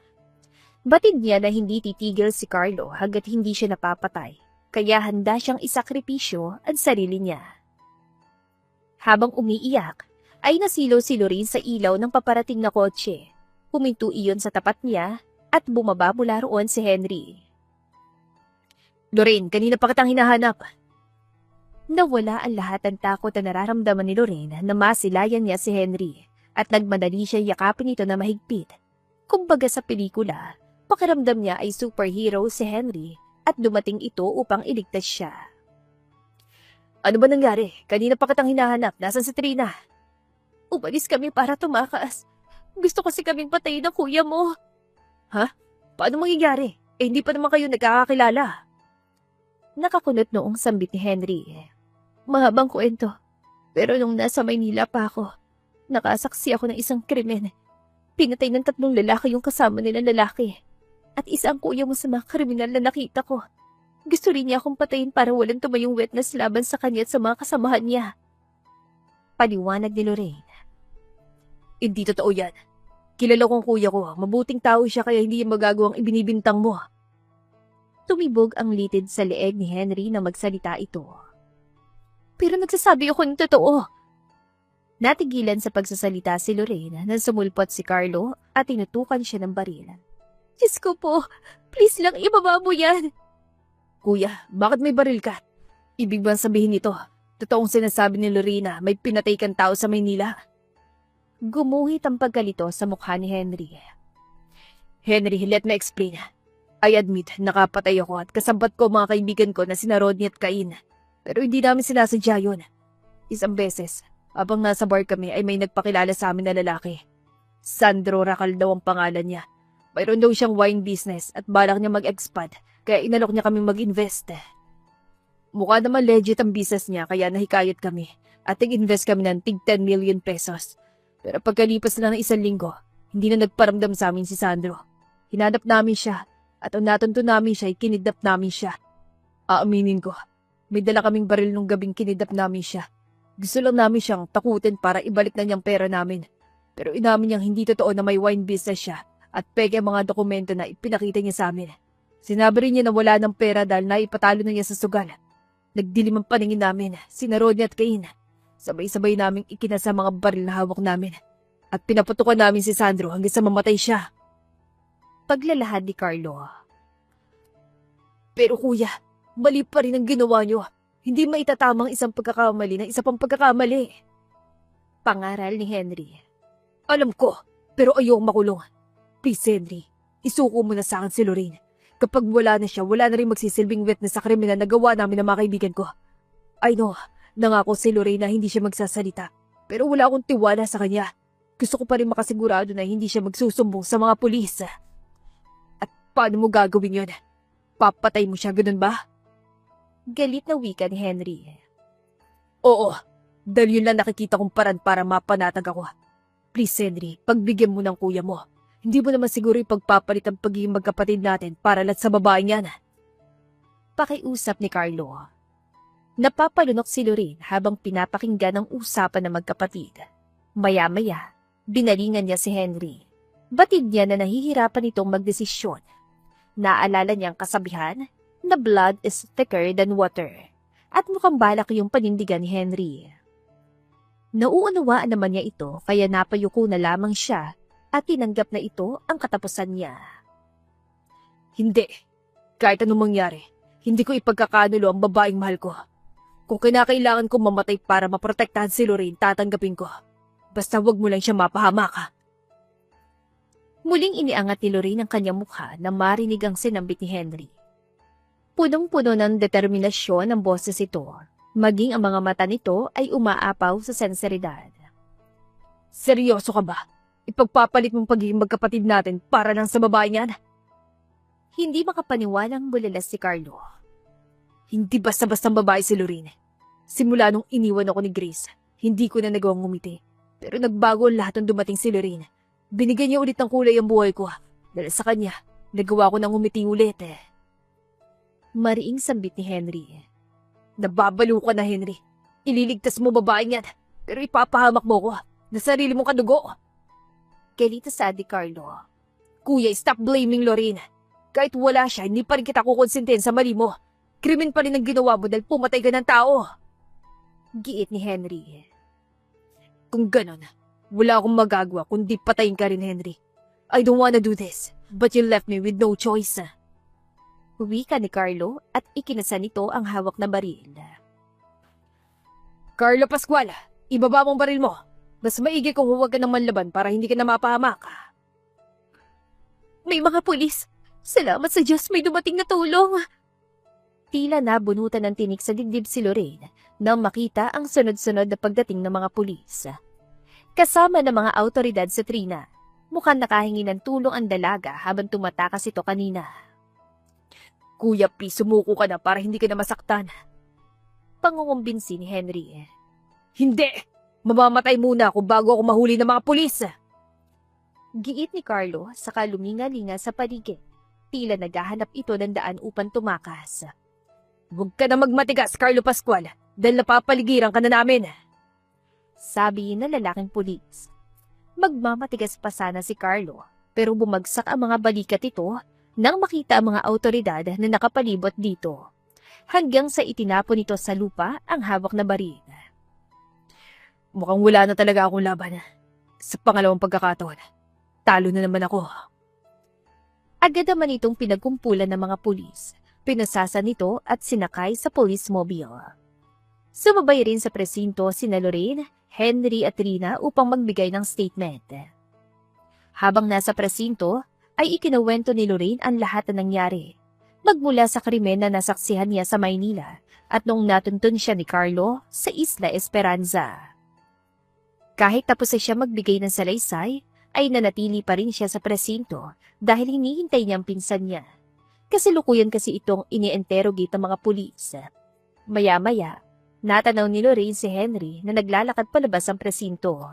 Batid niya na hindi titigil si Carlo hanggat hindi siya napapatay. Kaya handa siyang isakripisyo ang sarili niya. Habang umiiyak, ay nasilo si Lorraine sa ilaw ng paparating na kotse. Huminto iyon sa tapat niya at bumaba mula roon si Henry. Lorraine, kanina pa kitang hinahanap. Nawala ang lahat ng takot na nararamdaman ni Lorraine na masilayan niya si Henry at nagmadali siya yakapin ito na mahigpit. Kumbaga sa pelikula, pakiramdam niya ay superhero si Henry at dumating ito upang iligtas siya. Ano ba nangyari? Kanina pa kitang hinahanap. Nasaan si Trina? Umalis kami para tumakas. Gusto kasi kaming patayin ng kuya mo. Ha? Paano mangyayari? Hindi pa naman kayo nagkakakilala. Nakakunot noong sambit ni Henry. Mahabang kwento. Pero nung nasa Maynila pa ako, nakasaksi ako ng isang krimen. Pinatay ng 3 lalaki yung kasama nilang lalaki. At isang kuya mo sa mga kriminal na nakita ko. Gusto rin niya akong patayin para walang tumayong witness laban sa kanya at sa mga kasamahan niya. Paliwanag ni Lorraine. Hindi totoo yan. Kilala kong kuya ko. Mabuting tao siya kaya hindi magagawang ibinibintang mo. Tumibog ang litid sa leeg ni Henry na magsalita ito. Pero nagsasabi ako ng totoo. Natigilan sa pagsasalita si Lorraine nang sumulpot si Carlo at tinutukan siya ng baril. Diyos ko po, please lang ibaba mo yan. Kuya, bakit may baril ka? Ibig bang sabihin nito? Totoong sinasabi ni Lorena, may pinatay kang tao sa Maynila. Gumuhit ang pagkalito sa mukha ni Henry. Henry, let me explain. I admit, nakapatay ako at kasambat ko mga kaibigan ko na sina Rodney at Cain. Pero hindi namin sinasadya yun. Isang beses, habang nasa bar kami ay may nagpakilala sa amin na lalaki. Sandro Racal daw ang pangalan niya. Mayroon daw siyang wine business at balak niya mag-expand, kaya inalok niya kaming mag-invest. Mukha naman legit ang business niya kaya nahikayat kami at nag-invest kami ng tig 10 million pesos. Pero pagkalipas na ng 1 linggo, hindi na nagparamdam sa amin si Sandro. Hinanap namin siya at ang natunto namin siya ay kinidnap namin siya. Aaminin ko, may dala kaming baril nung gabing kinidnap namin siya. Gusto lang namin siyang takutin para ibalik na niyang pera namin. Pero inamin niyang hindi totoo na may wine business siya at peke ang mga dokumento na ipinakita niya sa amin. Sinabi rin niya na wala ng pera dahil naipatalo na niya sa sugal. Nagdilim ang paningin namin, sina Rodney at Cain. Sabay-sabay naming ikinasa mga baril na hawak namin. At pinaputukan namin si Sandro hanggang sa mamatay siya. Paglalahad ni Carlo. Pero kuya, mali pa rin ang ginawa niyo. Hindi maitatamang isang pagkakamali ng isa pang pagkakamali. Pangaral ni Henry. Alam ko, pero ayokong makulong. Please Henry, isuko mo na sa akin si Lorraine. Kapag wala na siya, wala na rin magsisilbing witness sa krimen na nagawa namin ng mga kaibigan ko. I know, nangako si Lorraine na hindi siya magsasalita. Pero wala akong tiwala sa kanya. Gusto ko pa rin makasigurado na hindi siya magsusumbong sa mga pulis. At paano mo gagawin yun? Papatay mo siya, ganun ba? Galit na wika ni Henry. Oo, Dahil yun lang nakikita kong paraan para mapanatag ako. Please, Henry, pagbigyan mo ng kuya mo. Hindi mo naman siguro ipagpapalit ang pagiging magkapatid natin para lang sa babae niyan. Pakiusap ni Carlo. Napapalunok si Lorraine habang pinapakinggan ang usapan ng magkapatid. Maya-maya, binalingan niya si Henry. Batid niya na nahihirapan itong magdesisyon. Naalala niyang kasabihan na blood is thicker than water at mukhang balak yung panindigan ni Henry. Nauunawaan naman niya ito kaya napayuko na lamang siya at tinanggap na ito ang katapusan niya. Hindi. Kahit anong mangyari, hindi ko ipagkakanulo ang babaeng mahal ko. Kung kinakailangan kong mamatay para maprotektahan si Lorraine, tatanggapin ko. Basta wag mo lang siya mapahamak. Muling iniangat ni Lorraine ang kanyang mukha na marinig ang sinambit ni Henry. Punong-puno ng determinasyon ang boses ito, maging ang mga mata nito ay umaapaw sa senseridad. Seryoso ka ba? Ipagpapalit mong pagiging magkapatid natin para lang sa babae niyan? Hindi makapaniwalang bulalas si Carlo. Hindi basta-bastang babae si Lorraine. Simula nung iniwan ako ni Grace, hindi ko na nagawang ngumiti. Pero nagbago ang lahat ng dumating si Lorraine. Binigyan niya ulit ng kulay ang buhay ko. Dahil sa kanya, nagawa ko ng ngumiti ulit Mariing sambit ni Henry. Nababalo ka na, Henry. Ililigtas mo babaeng yan, pero ipapahamak mo ko na sarili mong kadugo. Kelita sa ni Carlo. Kuya, stop blaming Lorraine. Kahit wala siya, hindi pa rin kita kukonsintin sa mali mo. Krimen pa rin ang ginawa mo dahil pumatay ka ng tao. Giit ni Henry. Kung ganon, wala akong magagawa kundi patayin ka rin, Henry. I don't wanna do this, but you left me with no choice. Wika ni Carlo at ikinasa nito ang hawak na baril. Carlo Pascual, ibaba mong baril mo. Mas maigi kung huwag ka ng manlaban para hindi ka na mapahamak. May mga pulis. Salamat sa Diyos, may dumating na tulong. Tila nabunutan ng tinik sa dibdib si Lorraine nang makita ang sunod-sunod na pagdating ng mga pulis. Kasama ng mga awtoridad sa Trina, mukhang nakahingi ng tulong ang dalaga habang tumatakas ito kanina. Kuya, please sumuko ka na para hindi ka na masaktan. Pangungumbinsi ni Henry. Hindi! Mamamatay muna ako bago ako mahuli ng mga pulis! Giit ni Carlo saka luminga-linga sa paligid. Tila naghahanap ito ng daan upang tumakas. Huwag ka na magmatigas, Carlo Pascual, dahil napapaligiran ka na namin. Sabi ng lalaking pulis. Magmamatigas pa sana si Carlo, pero bumagsak ang mga balikat ito nang makita ang mga awtoridad na nakapalibot dito. Hanggang sa itinapon nito sa lupa ang hawak na baril. Mukhang wala na talaga akong laban. Sa pangalawang pagkakataon, talo na naman ako. Agad naman itong pinagkumpulan ng mga pulis. Pinasasa nito at sinakay sa police mobile. Sumabay rin sa presinto sina Lorraine, Henry at Trina upang magbigay ng statement. Habang nasa presinto, ay ikinuwento ni Lorraine ang lahat na nangyari. Magmula sa krimen na nasaksihan niya sa Maynila at nung natuntun siya ni Carlo sa Isla Esperanza. Kahit tapos na siya magbigay ng salaysay, ay nanatili pa rin siya sa presinto dahil hinihintay niya ang pinsan niya. Kasalukuyan kasi itong ini-interrogate ng mga pulis. Maya-maya, natanaw ni Lorraine si Henry na naglalakad palabas ang presinto.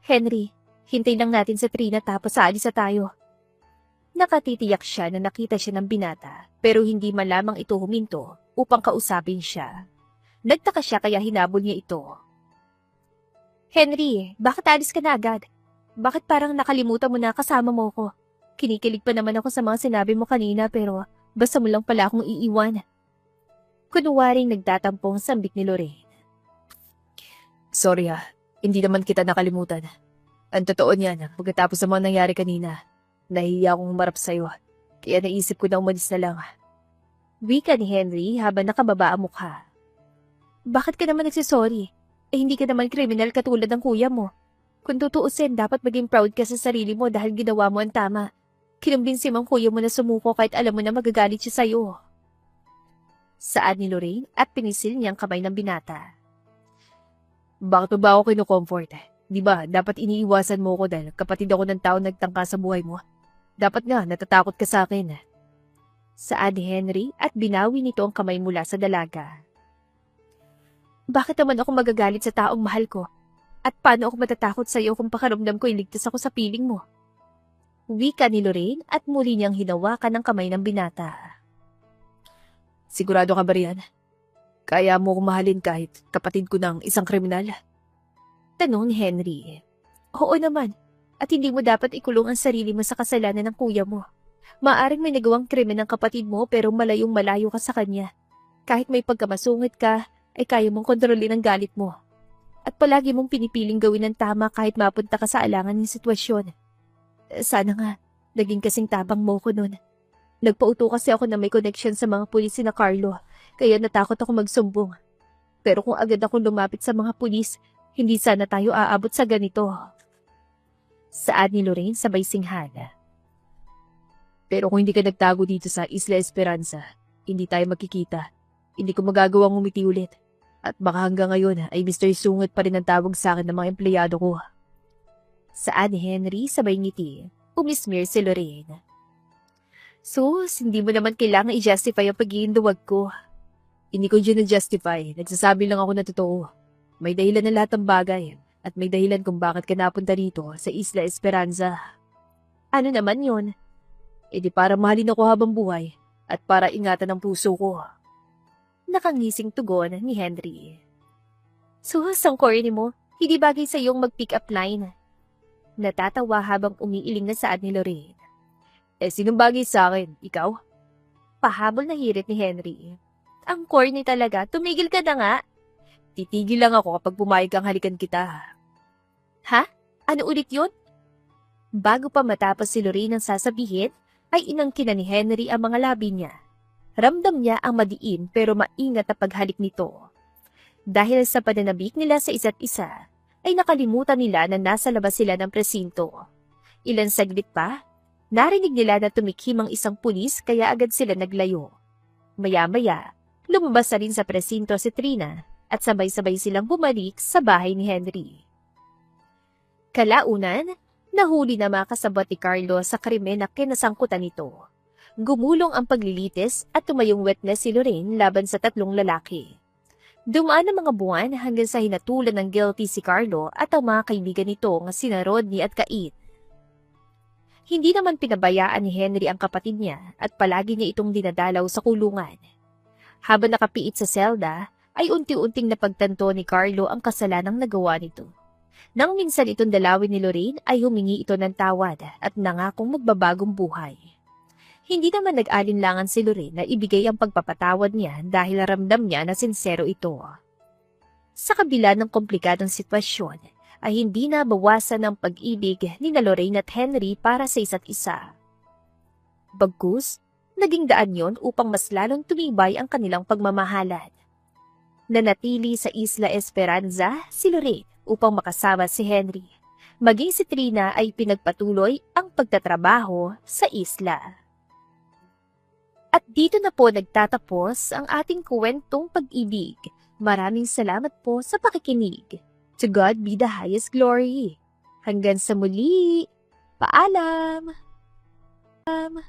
Henry, hintay lang natin sa Trina tapos aalis na tayo. Nakatitiyak siya na nakita siya ng binata pero hindi man lamang ito huminto upang kausapin siya. Nagtaka siya kaya hinabol niya ito. Henry, bakit alis ka na agad? Bakit parang nakalimutan mo na kasama mo ko? Kinikilig pa naman ako sa mga sinabi mo kanina pero basta mo lang pala akong iiwan. Kunwaring nagtatampong sambit ni Lorraine. Sorry hindi naman kita nakalimutan. Ang totoo niyan, pagkatapos sa mga nangyari kanina, nahihiya akong humarap sa'yo, kaya naisip ko na umalis na lang. Wika ni Henry habang nakababa ang mukha. Bakit ka naman nagsisorry? Hindi ka naman kriminal katulad ng kuya mo. Kung tutuusin, dapat maging proud ka sa sarili mo dahil ginawa mo ang tama. Kinumbinsi mo ang kuya mo na sumuko kahit alam mo na magagalit siya sa'yo. Saad ni Lorraine at pinisil niya ang kamay ng binata. Bakit ba ako kinukomfort? Di ba, dapat iniiwasan mo ko dahil kapatid ako ng tao nagtangka sa buhay mo. Dapat nga, natatakot ka sa akin. Saad ni Henry at binawi nito ang kamay mula sa dalaga. Bakit naman ako magagalit sa taong mahal ko? At paano ako matatakot sa iyo kung pakaramdam ko iligtas ako sa piling mo? Wika ni Lorraine at muli niyang hinawakan ang kamay ng binata. Sigurado ka ba riyan? Kaya mo akong mahalin kahit kapatid ko ng isang kriminal? Tanong ni Henry. Oo naman. At hindi mo dapat ikulong ang sarili mo sa kasalanan ng kuya mo. Maaring may nagawang krimen ng kapatid mo pero malayong malayo ka sa kanya. Kahit may pagkamasungit ka, ay kaya mong kontrolin ang galit mo. At palagi mong pinipiling gawin ng tama kahit mapunta ka sa alangan ng sitwasyon. Sana nga, naging kasing tabang mo ko nun. Nagpauto kasi ako na may connection sa mga pulis na Carlo, kaya natakot ako magsumbong. Pero kung agad akong lumapit sa mga pulis, hindi sana tayo aabot sa ganito. Saad ni Lorraine sabay singhana. Pero kung hindi ka nagtago dito sa Isla Esperanza, hindi tayo magkikita. Hindi ko magagawang umiti ulit. At baka hanggang ngayon ay Mr. Sungit pa rin ang tawag sa akin ng mga empleyado ko. Saad ni Henry sabay ngiti. Umismir si Lorraine. Sus, hindi mo naman kailangan i-justify ang paghihinduwag ko. Hindi ko dyan na-justify. Nagsasabi lang ako na totoo. May dahilan na lahat ng bagay. At may dahilan kung bakit ka napunta dito sa Isla Esperanza. Ano naman yun? E di para mahalin ako habang buhay. At para ingatan ang puso ko. Nakangising tugon ni Henry. Sus, ang corny mo. Hindi bagay sa iyong mag-pick up line. Natatawa habang umiiling na saad ni Lorraine. Sinong bagay sa akin? Ikaw? Pahabol na hirit ni Henry. Ang corny talaga. Tumigil ka na nga. Titigil lang ako kapag pumayag kang halikan kita. Ha? Ano ulit yun? Bago pa matapos si Lorraine ang sasabihin, ay inangkin na ni Henry ang mga labi niya. Ramdam niya ang madiin pero maingat na paghalik nito. Dahil sa pananabik nila sa isa't isa, ay nakalimutan nila na nasa labas sila ng presinto. Ilan saglit pa, narinig nila na tumikhim ang isang pulis kaya agad sila naglayo. Maya-maya, lumabas na rin sa presinto si Trina at sabay-sabay silang bumalik sa bahay ni Henry. Kalaunan, nahuli na mga kasabot ni Carlo sa krimen na kinasangkutan nito. Gumulong ang paglilitis at tumayong witness si Lorraine laban sa tatlong lalaki. Dumaan ang mga buwan hanggang sa hinatulan ng guilty si Carlo at ang mga kaibigan nito nga sina Rodney at Kait. Hindi naman pinabayaan ni Henry ang kapatid niya at palagi niya itong dinadalaw sa kulungan. Habang nakapiit sa selda, ay unti-unting napagtanto ni Carlo ang kasalanang nagawa nito. Nang minsan itong dalawin ni Lorraine ay humingi ito ng tawad at nangakong magbabagong buhay. Hindi naman nag-alinlangan si Lorraine na ibigay ang pagpapatawad niya dahil ramdam niya na sincero ito. Sa kabila ng komplikadong sitwasyon, ay hindi na bawasan ang pag-ibig ni Lorraine at Henry para sa isa't isa. Bagkus, naging daan yon upang mas lalong tumibay ang kanilang pagmamahalan. Nanatili sa Isla Esperanza si Lorraine upang makasama si Henry. Maging si Trina ay pinagpatuloy ang pagtatrabaho sa isla. At dito na po nagtatapos ang ating kwentong pag-ibig. Maraming salamat po sa pakikinig. To God be the highest glory. Hanggang sa muli. Paalam. Um.